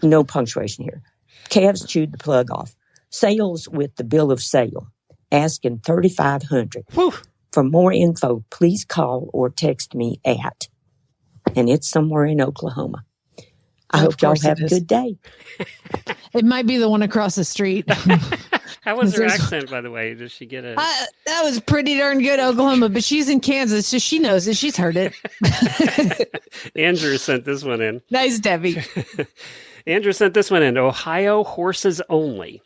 S15: No punctuation here. Calves chewed the plug off. Sales with the bill of sale. Asking $3,500. For more info, please call or text me at, and it's somewhere in Oklahoma. I hope y'all have a good day.
S4: It might be the one across the street.
S1: How was her accent, by the way? Does she get a...
S4: that was pretty darn good, Oklahoma, but she's in Kansas, so she knows it. She's heard it.
S1: Andrew sent this one in.
S4: Nice, Debbie.
S1: Andrew sent this one in. Ohio horses only.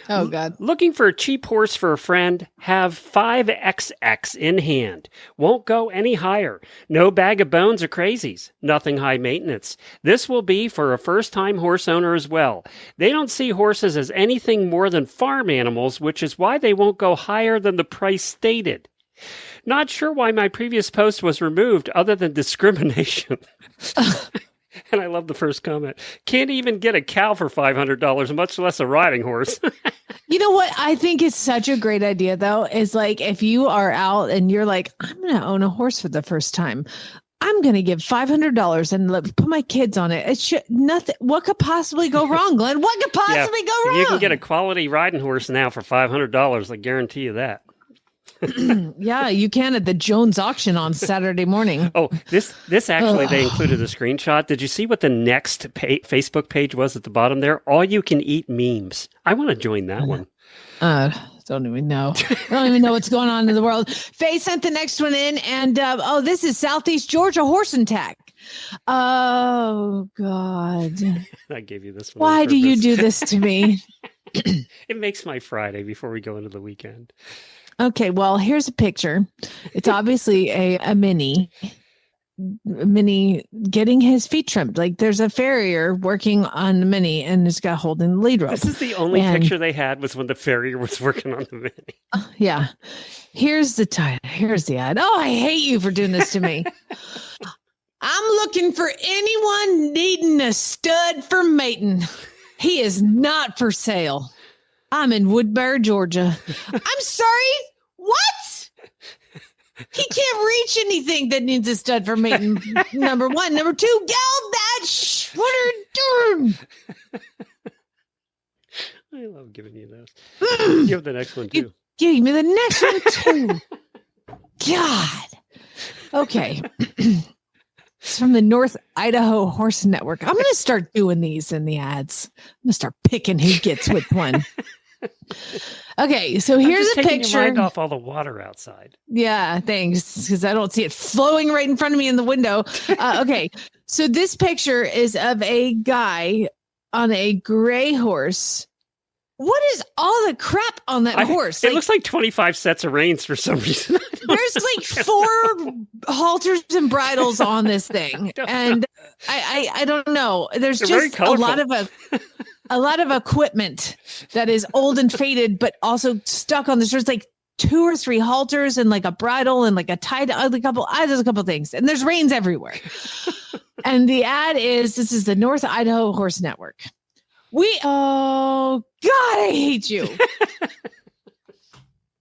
S4: Oh, God.
S1: Looking for a cheap horse for a friend? Have 5XX in hand. Won't go any higher. No bag of bones or crazies. Nothing high maintenance. This will be for a first-time horse owner as well. They don't see horses as anything more than farm animals, which is why they won't go higher than the price stated. Not sure why my previous post was removed other than discrimination. And I love the first comment. Can't even get a cow for $500, much less a riding horse.
S4: You know what? I think it's such a great idea, though, is like if you are out and you're like, I'm going to own a horse for the first time. I'm going to give $500 and put my kids on it. It should nothing. What could possibly go wrong, Glenn? What could possibly go wrong?
S1: You can get a quality riding horse now for $500. I guarantee you that.
S4: Yeah, you can at the Jones auction on Saturday morning.
S1: Oh, this actually, they included a screenshot. Did you see what the next Facebook page was at the bottom there? All you can eat memes. I want to join that one.
S4: Don't even know. I don't even know what's going on in the world. Faye sent the next one in, and this is Southeast Georgia horse and tack. Oh, God.
S1: I gave you this one.
S4: Why do you do this to me?
S1: It makes my Friday before we go into the weekend.
S4: Okay, well, here's a picture. It's obviously a mini getting his feet trimmed. Like there's a farrier working on the mini and it's got holding the lead rope.
S1: This is the only picture they had was when the farrier was working on the mini.
S4: Yeah. Here's the title. Here's the ad. Oh, I hate you for doing this to me. I'm looking for anyone needing a stud for mating. He is not for sale. I'm in Woodbury, Georgia. I'm sorry. What? He can't reach anything that needs a stud for mating. Number one. Number two, yell that. What are you doing?
S1: I love giving you those. Give the next one, too.
S4: Give me the next one, too. God. Okay. It's from the North Idaho Horse Network. I'm going to start doing these in the ads. I'm going to start picking who gets which one. Okay, so here's a picture.
S1: Your mind off all the water outside.
S4: Yeah, thanks, because I don't see it flowing right in front of me in the window. Okay, so this picture is of a guy on a gray horse. What is all the crap on that horse?
S1: It looks like 25 sets of reins for some reason.
S4: There's like 4 halters and bridles on this thing, and I don't know. There's just a lot of equipment that is old and faded, but also stuck on this. There's like 2 or 3 halters and like a bridle and like a tie. There's a couple things, and there's reins everywhere. And the ad is: this is the North Idaho Horse Network. Oh God, I hate you.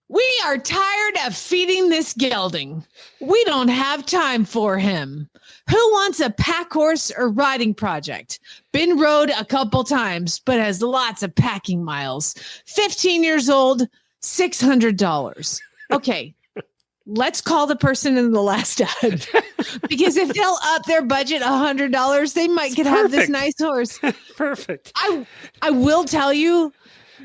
S4: We are tired of feeding this gelding. We don't have time for him. Who wants a pack horse or riding project? Been rode a couple times, but has lots of packing miles. 15 years old, $600. Okay. Let's call the person in the last ad, because if they'll up their budget $100, they might could have this nice horse.
S1: Perfect.
S4: I will tell you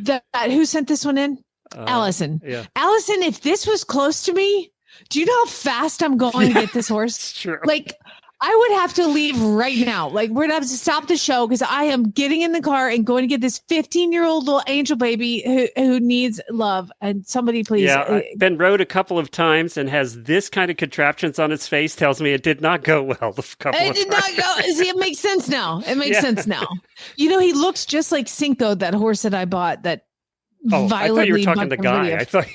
S4: that who sent this one in? Allison.
S1: Yeah.
S4: Allison, if this was close to me, do you know how fast I'm going to get this horse?
S1: It's true.
S4: Like, I would have to leave right now. Like, we're going to have to stop the show because I am getting in the car and going to get this 15-year-old little angel baby who needs love. And somebody please.
S1: Yeah, I've been rode a couple of times and has this kind of contraptions on its face. Tells me it did not go well the couple of times.
S4: It did not go. See, it makes sense now. It makes sense now. You know, he looks just like Cinco, that horse that I bought that violently.
S1: I thought you were talking to Guy.
S4: Video.
S1: I thought...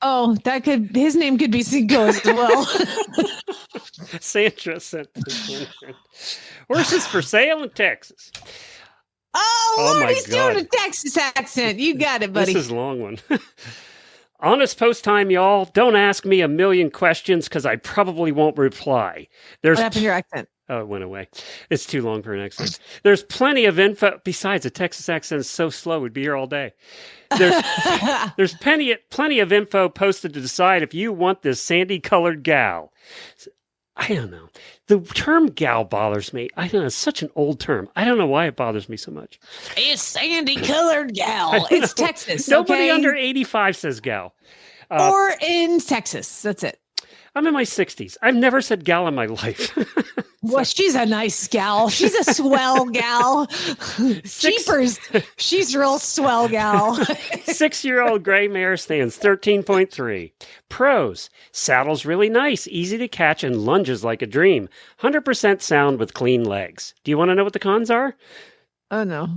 S4: Oh, his name could be Cinco as well.
S1: Sandra sent this one. Horses for sale in Texas.
S4: Oh Lord, he's doing a Texas accent. You got it, buddy.
S1: This is a long one. Honest post time, y'all. Don't ask me a million questions because I probably won't reply.
S4: What happened to your accent?
S1: Oh, it went away. It's too long for an accent. There's plenty of info. Besides, a Texas accent is so slow. We'd be here all day. There's plenty of info posted to decide if you want this sandy-colored gal. I don't know. The term gal bothers me. I don't know. It's such an old term. I don't know why it bothers me so much.
S4: It's sandy-colored gal. It's Texas.
S1: Nobody
S4: okay?
S1: under 85 says gal.
S4: Or in Texas. That's it.
S1: I'm in my 60s. I've never said gal in my life.
S4: Well, she's a nice gal. She's a swell gal. Jeepers. She's real swell gal.
S1: 6-year-old gray mare stands 13.3. Pros. Saddle's really nice, easy to catch, and lunges like a dream. 100% sound with clean legs. Do you want to know what the cons are?
S4: Oh, no.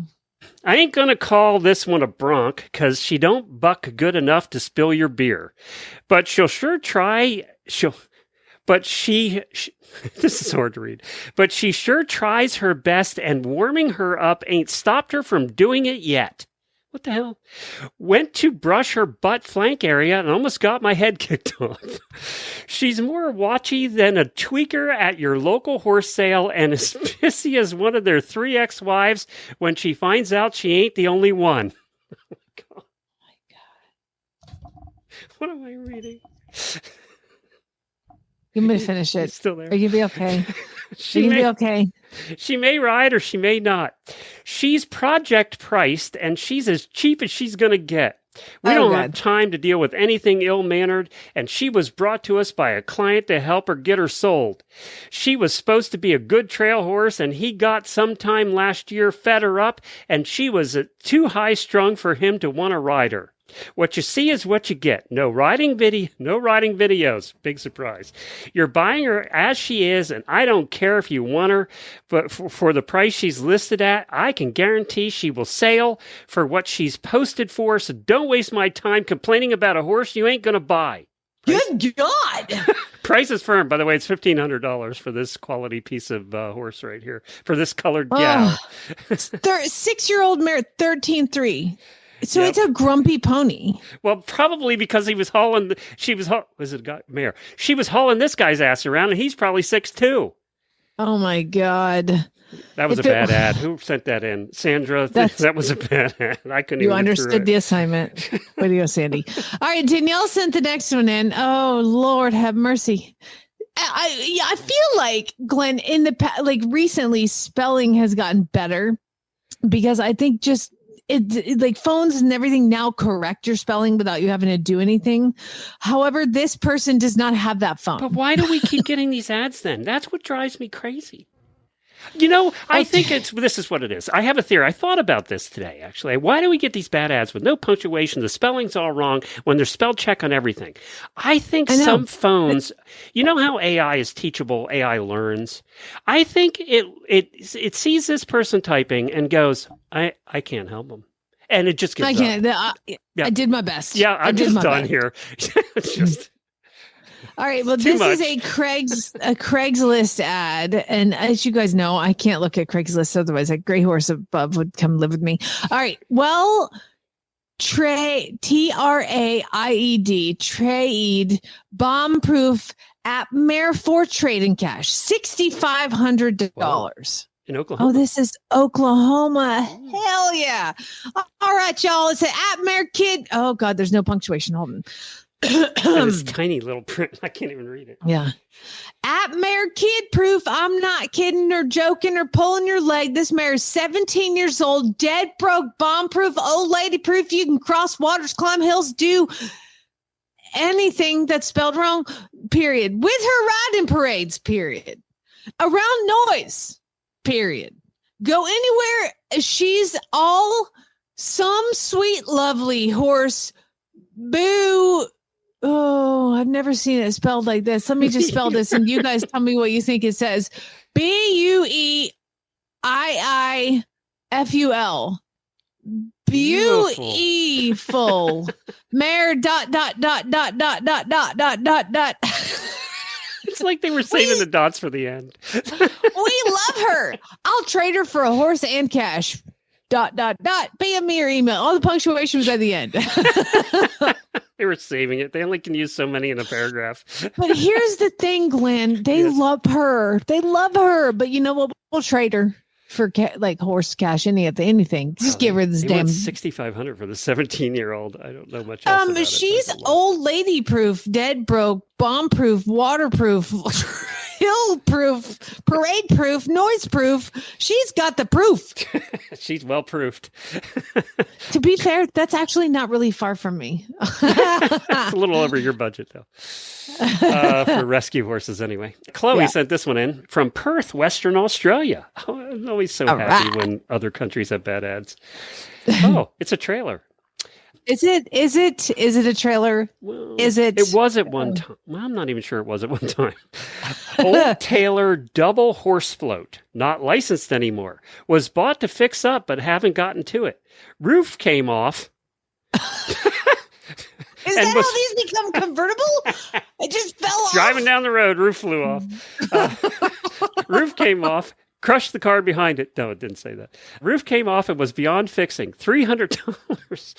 S1: I ain't going to call this one a bronc because she don't buck good enough to spill your beer. But she'll sure try... this is hard to read. But she sure tries her best, and warming her up ain't stopped her from doing it yet. What the hell? Went to brush her butt flank area and almost got my head kicked off. She's more watchy than a tweaker at your local horse sale and as pissy as one of their 3 ex-wives when she finds out she ain't the only one. Oh my God. What am I reading?
S4: You may finish it.
S1: It's still there.
S4: Are you gonna be okay? Be okay?
S1: She may ride or she may not. She's project priced and she's as cheap as she's going to get. We don't have time to deal with anything ill-mannered, and she was brought to us by a client to help her get her sold. She was supposed to be a good trail horse, and he got sometime last year, fed her up, and she was too high-strung for him to want to ride her. What you see is what you get. No riding videos. Big surprise. You're buying her as she is, and I don't care if you want her, but for the price she's listed at, I can guarantee she will sail for what she's posted for, so don't waste my time complaining about a horse you ain't going to buy.
S4: Good God!
S1: Price is firm. By the way, it's $1,500 for this quality piece of horse right here, for this colored gal.
S4: 6-year-old mare, 13.3. So it's a grumpy pony.
S1: Well, probably because he was hauling. She was hauling this guy's ass around, and he's probably 6'2".
S4: Oh my God!
S1: That was a bad ad. Who sent that in? Sandra. That was a bad ad. I couldn't.
S4: You
S1: even
S4: understood the assignment. Way to go, Sandy. All right, Danielle sent the next one in. Oh Lord, have mercy. I feel like, Glenn, in the recently, spelling has gotten better because I think just. It like phones and everything now correct your spelling without you having to do anything. However, this person does not have that phone.
S1: But why do we keep getting these ads then? That's what drives me crazy. You know, I think this is what it is. I have a theory. I thought about this today, actually. Why do we get these bad ads with no punctuation? The spelling's all wrong when there's spell check on everything. I think some phones, you know how AI is teachable, AI learns. I think it sees this person typing and goes, I can't help them. And it just gets
S4: I did my best.
S1: Yeah, I'm just done here. It's just...
S4: All right. Well, this is a Craigslist ad. And as you guys know, I can't look at Craigslist. Otherwise, a gray horse above would come live with me. All right. Well, Traed, bomb-proof app mare for trade and cash, $6,500.
S1: In Oklahoma.
S4: Oh, this is Oklahoma. Hell yeah. All right, y'all. It's an app mare kid. Oh, God, there's no punctuation. Hold on.
S1: And it's tiny little print. I can't even read it.
S4: Yeah. At mare kid proof. I'm not kidding or joking or pulling your leg. This mare is 17 years old, dead broke, bomb proof, old lady proof. You can cross waters, climb hills, do anything that's spelled wrong, period. With her riding parades, period. Around noise, period. Go anywhere. She's all some sweet, lovely horse. Boo. Oh, I've never seen it spelled like this. Let me just spell this and you guys tell me what you think it says. Buiiful. Beautiful. Mare ...
S1: It's like they were saving the dots for the end.
S4: We love her. I'll trade her for a horse and cash. ... PM me or email. All the punctuation was at the end.
S1: They were saving it. They only can use so many in a paragraph.
S4: But here's the thing, Glenn. They love her. They love her. But you know what? We'll trade her for like horse cash, anything. Just give her this damn
S1: $6,500 for the 17-year-old. I don't know much else about
S4: she's old lady proof, dead broke, bomb proof, waterproof, hill proof, parade proof, noise proof. She's got the proof.
S1: She's well proofed.
S4: To be fair, that's actually not really far from me.
S1: It's a little over your budget, though. For rescue horses, anyway. Chloe sent this one in from Perth, Western Australia. Oh, I'm always so happy when other countries have bad ads. Oh, it's a trailer.
S4: Is it a trailer?
S1: Well,
S4: is it?
S1: It was at one time. Well, I'm not even sure it was at one time. Old Taylor double horse float, not licensed anymore, was bought to fix up, but haven't gotten to it. Roof came off.
S4: Is that how these become convertible? It just fell off.
S1: Driving down the road, roof flew off. Roof came off. Crushed the car behind it. No, it didn't say that. Roof came off and was beyond fixing. $300.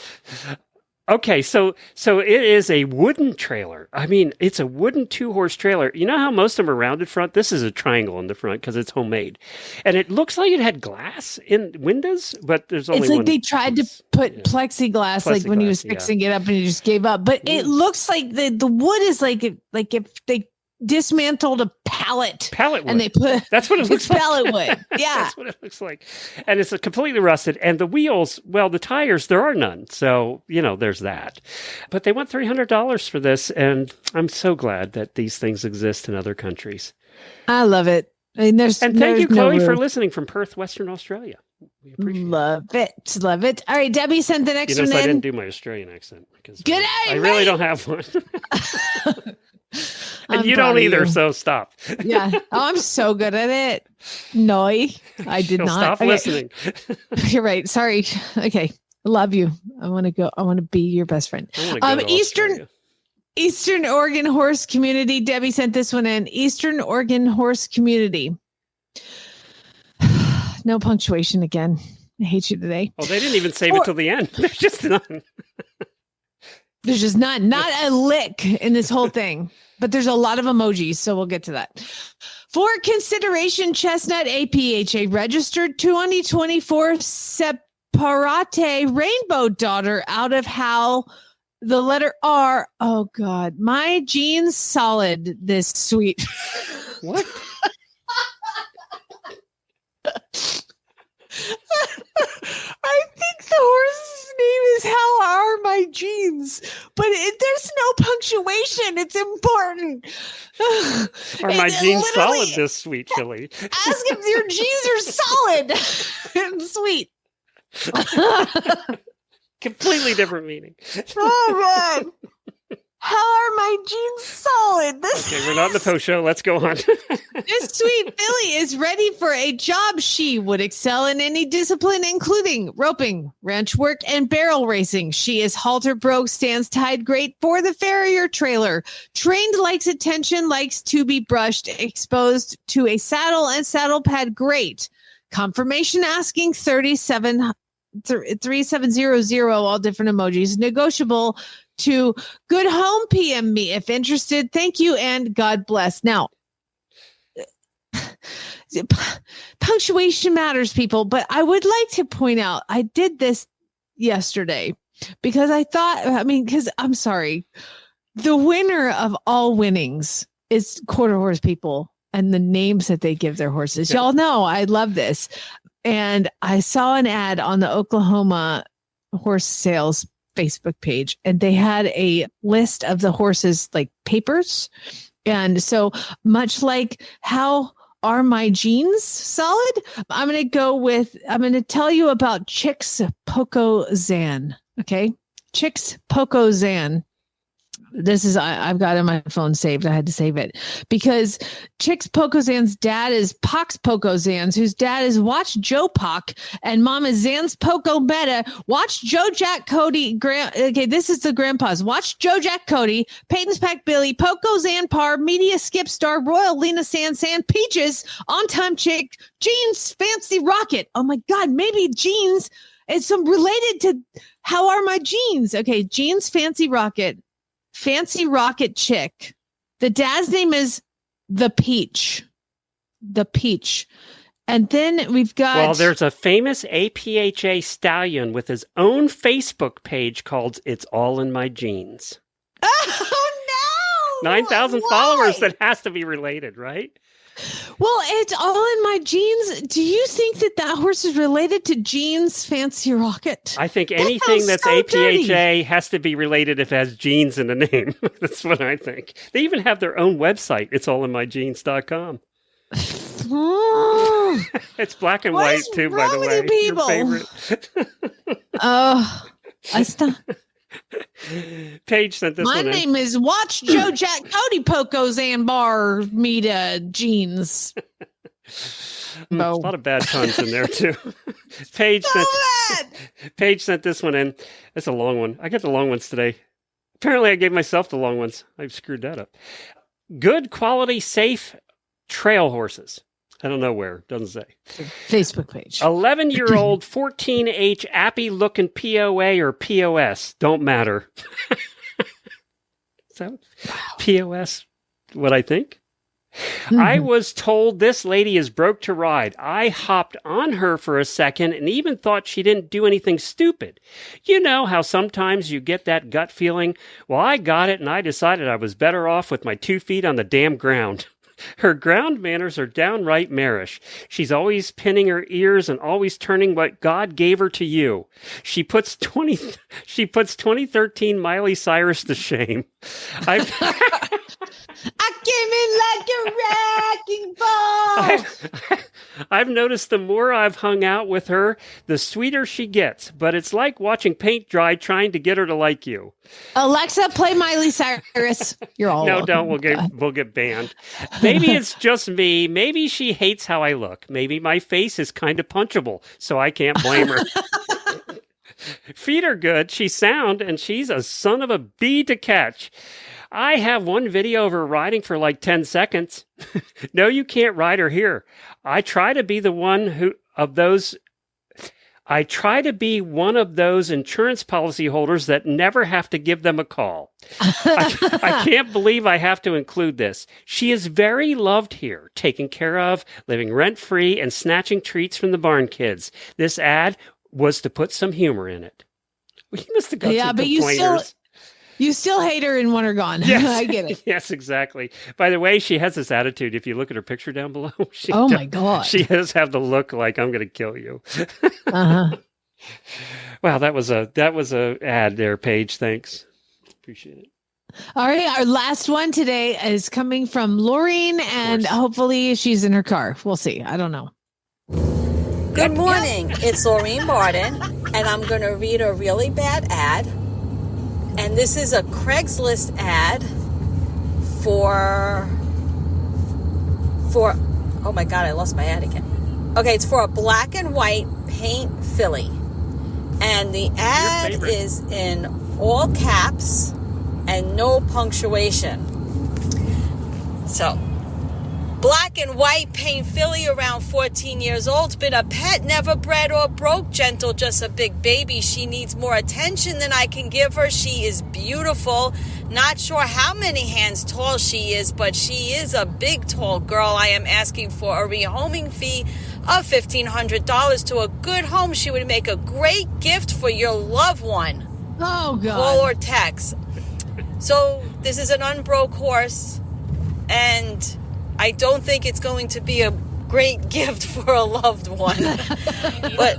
S1: Okay, so it is a wooden trailer. I mean, it's a wooden 2-horse trailer. You know how most of them are rounded front? This is a triangle in the front because it's homemade. And it looks like it had glass in windows, but there's only one.
S4: It's like they tried to put plexiglass, like when he was fixing it up and he just gave up. But it looks like the wood is like if they dismantled a pallet
S1: wood.
S4: And they put
S1: that's what it looks like.
S4: Pallet wood. Yeah.
S1: That's what it looks like. And it's completely rusted. And the wheels, well, the tires, there are none. So, there's that. But they want $300 for this. And I'm so glad that these things exist in other countries.
S4: I love it. I mean,
S1: thank you, Chloe, for listening from Perth, Western Australia. We appreciate it.
S4: Love it. All right, Debbie sent the next one in.
S1: I didn't do my Australian accent because
S4: I
S1: really don't have one. And you don't either, so stop.
S4: Yeah. Oh, I'm so good at it. No, I did not.
S1: Stop listening.
S4: You're right. Sorry. Okay. I love you. I want to go. I want to be your best friend. Eastern Oregon Horse Community. Debbie sent this one in. Eastern Oregon Horse Community. No punctuation again. I hate you today.
S1: Oh, they didn't even save it till the end. There's just none.
S4: There's just not a lick in this whole thing, but there's a lot of emojis, so we'll get to that. For consideration, Chestnut APHA registered 2024 Separate Rainbow Daughter out of how the letter R. Oh God, my jeans solid this sweet.
S1: What?
S4: I think the horse's name is How Are My Jeans, but there's no punctuation. It's important.
S1: Are my jeans solid this sweet, Philly?
S4: Ask if your jeans are solid and sweet.
S1: Completely different meaning.
S4: Oh, God. How are my jeans solid?
S1: Okay, we're not in the post show. Let's go on.
S4: This sweet filly is ready for a job. She would excel in any discipline, including roping, ranch work, and barrel racing. She is halter broke, stands tied great for the farrier trailer. Trained, likes attention, likes to be brushed, exposed to a saddle and saddle pad great. Confirmation asking 3700, all different emojis. Negotiable to good home. PM me if interested. Thank you and God bless. Now, punctuation matters, people, but I would like to point out I did this yesterday because I thought, because I'm sorry, The winner of all winnings is quarter horse people and the names that they give their horses. Y'all know I love this. And I saw an ad on the Oklahoma horse sales Facebook page, and they had a list of the horses like papers. And so much like how are my jeans solid? I'm going to tell you about Chicks Poco Zan. Okay. Chicks Poco Zan. This is, I've got it on my phone saved. I had to save it because Chicks Poco Zan's dad is Pox Poco Zan's, whose dad is Watch Joe Pock, and mom is Zan's Poco Beta. Watch Joe Jack Cody. Okay, this is the grandpas. Watch Joe Jack Cody, Peyton's Pack Billy, Poco Zan Par, Media Skip Star, Royal Lena San Peaches, On Time Chick, Jeans Fancy Rocket. Oh my God, maybe Jeans is some related to How Are My Jeans? Okay, Jeans Fancy Rocket Chick. The dad's name is The Peach. And then we've got...
S1: Well, there's a famous APHA stallion with his own Facebook page called It's All in My Jeans.
S4: Oh, no!
S1: 9,000 followers. That has to be related, right?
S4: Well, It's All in My Jeans. Do you think that horse is related to Jeans Fancy Rocket?
S1: I think anything that's so APHA dirty. Has to be related if it has jeans in the name. That's what I think. They even have their own website. It's allinmyjeans.com. It's black and white too, by the way. Your favorite.
S4: I stop.
S1: Paige sent this one in.
S4: My name is Watch Joe Jack Cody Poco Zanbar Mita Jeans.
S1: A lot of bad puns in there too. Paige sent this one in. It's a long one. I got the long ones today. Apparently I gave myself the long ones. I've screwed that up. Good quality, safe trail horses. I don't know where. Doesn't say.
S4: Facebook page.
S1: 11-year-old 14H appy looking POA or POS. Don't matter. So, POS, what I think? Mm-hmm. I was told this lady is broke to ride. I hopped on her for a second and even thought she didn't do anything stupid. You know how sometimes you get that gut feeling? Well, I got it and I decided I was better off with my 2 feet on the damn ground. Her ground manners are downright marish. She's always pinning her ears and always turning what God gave her to you. She puts 2013 Miley Cyrus to shame. I
S4: came in like a wrecking ball.
S1: I've noticed the more I've hung out with her, the sweeter she gets. But it's like watching paint dry trying to get her to like you.
S4: Alexa, play Miley Cyrus. You're all
S1: no, don't. We'll get banned. Maybe it's just me. Maybe she hates how I look. Maybe my face is kind of punchable, so I can't blame her. Feet are good. She's sound, and she's a son of a bee to catch. I have one video of her riding for like 10 seconds. No, you can't ride her here. I try to be one of those insurance policy holders that never have to give them a call. I can't believe I have to include this. She is very loved here, taken care of, living rent-free, and snatching treats from the barn kids. This ad was to put some humor in it. Well, you must have got some complainers.
S4: You still hate her and want her gone.
S1: Yes.
S4: I get it.
S1: Yes, exactly. By the way, she has this attitude. If you look at her picture down below,
S4: my God.
S1: She does have the look like I'm going to kill you. Uh-huh. Wow, that was a ad there, Paige. Thanks. Appreciate it.
S4: All right, our last one today is coming from Laureen, and hopefully she's in her car. We'll see. I don't know.
S16: Good morning. It's Laureen Barden, and I'm going to read a really bad ad. And this is a Craigslist ad for oh my God, I lost my ad again. Okay, it's for a black and white paint filly. And the ad is in all caps and no punctuation. So, black and white paint filly around 14 years old. Been a pet, never bred or broke. Gentle, just a big baby. She needs more attention than I can give her. She is beautiful. Not sure how many hands tall she is, but she is a big, tall girl. I am asking for a rehoming fee of $1,500 to a good home. She would make a great gift for your loved one.
S4: Oh, God.
S16: Call or text. So this is an unbroke horse, and I don't think it's going to be a great gift for a loved one. But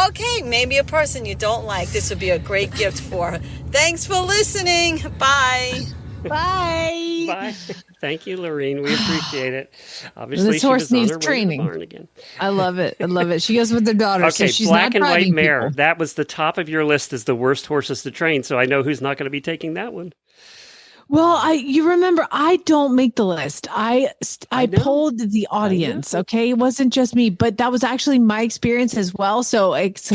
S16: okay, maybe a person you don't like, this would be a great gift for. Thanks for listening. Bye.
S4: Bye.
S1: Bye. Thank you, Lorene. We appreciate it. Obviously,
S4: This horse
S1: she was on
S4: needs
S1: her way to the
S4: training.
S1: barn again.
S4: I love it. I love it. She goes with her daughter,
S1: Okay,
S4: so she's
S1: black
S4: not
S1: and white
S4: driving
S1: mare.
S4: people.
S1: That was the top of your list as the worst horses to train. So I know who's not going to be taking that one.
S4: Well, you remember, I don't make the list. I polled the audience. Okay, it wasn't just me, but that was actually my experience as well. So it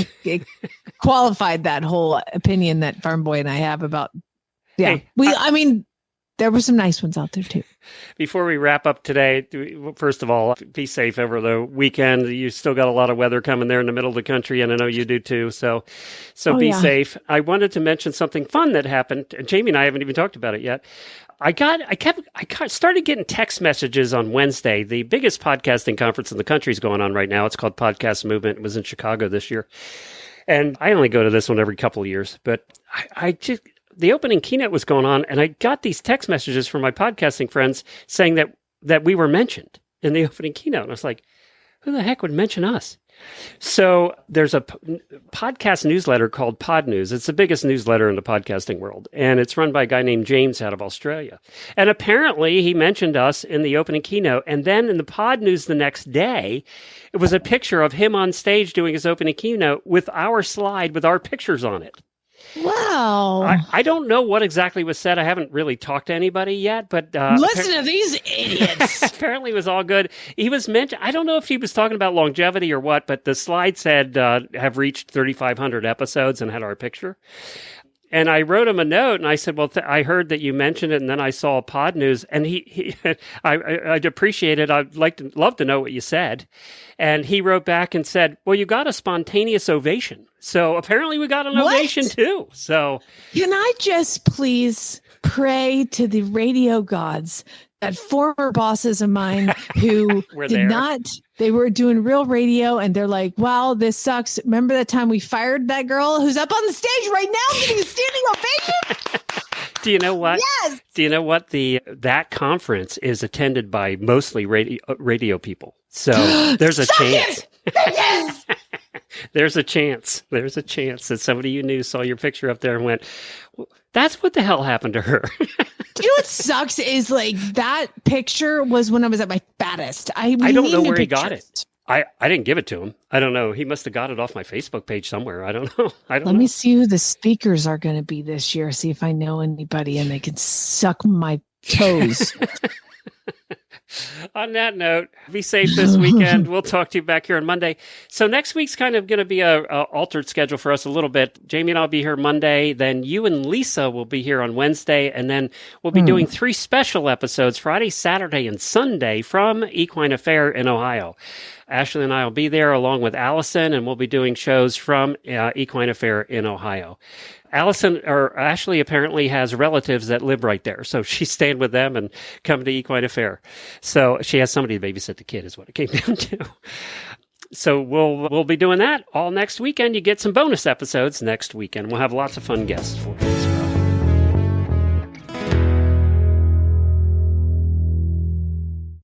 S4: qualified that whole opinion that Farm Boy and I have about. Yeah,
S1: Hey,
S4: I mean, there were some nice ones out there too.
S1: Before we wrap up today, first of all, be safe over the weekend. You still got a lot of weather coming there in the middle of the country, and I know you do too. So be safe. I wanted to mention something fun that happened. Jamie and I haven't even talked about it yet. I started getting text messages on Wednesday. The biggest podcasting conference in the country is going on right now. It's called Podcast Movement. It was in Chicago this year. And I only go to this one every couple of years, but the opening keynote was going on, and I got these text messages from my podcasting friends saying that we were mentioned in the opening keynote. And I was like, who the heck would mention us? So there's a podcast newsletter called Pod News. It's the biggest newsletter in the podcasting world, and it's run by a guy named James out of Australia. And apparently he mentioned us in the opening keynote. And then in the Pod News the next day, it was a picture of him on stage doing his opening keynote with our slide with our pictures on it.
S4: Wow.
S1: I don't know what exactly was said. I haven't really talked to anybody yet, but
S4: listen to these idiots.
S1: Apparently it was all good. He was I don't know if he was talking about longevity or what, but the slide said have reached 3,500 episodes and had our picture. And I wrote him a note, and I said, well, I heard that you mentioned it, and then I saw Pod News, and I'd appreciate it. I'd love to know what you said. And he wrote back and said, well, you got a spontaneous ovation. So apparently we got an ovation too. So
S4: can I just please pray to the radio gods that former bosses of mine who they were doing real radio, and they're like, wow, this sucks. Remember that time we fired that girl who's up on the stage right now getting a standing ovation?
S1: Do you know what?
S4: Yes.
S1: Do you know what? That conference is attended by mostly radio people. So there's a chance.
S4: Yes.
S1: There's a chance that somebody you knew saw your picture up there and went, that's what the hell happened to her.
S4: You know what sucks is like that picture was when I was at my fattest. I
S1: don't know where he got it. I didn't give it to him. I don't know. He must have got it off my Facebook page somewhere. I don't know. Let
S4: me see who the speakers are going to be this year. See if I know anybody and they can suck my toes.
S1: On that note, be safe this weekend. We'll talk to you back here on Monday. So next week's kind of going to be a altered schedule for us a little bit. Jamie and I'll be here Monday. Then you and Lisa will be here on Wednesday. And then we'll be doing 3 special episodes, Friday, Saturday, and Sunday from Equine Affair in Ohio. Ashley and I will be there along with Allison, and we'll be doing shows from Equine Affair in Ohio. Ashley apparently has relatives that live right there. So she's staying with them and coming to Equine Affair. So she has somebody to babysit the kid is what it came down to. So we'll be doing that all next weekend. You get some bonus episodes next weekend. We'll have lots of fun guests for you.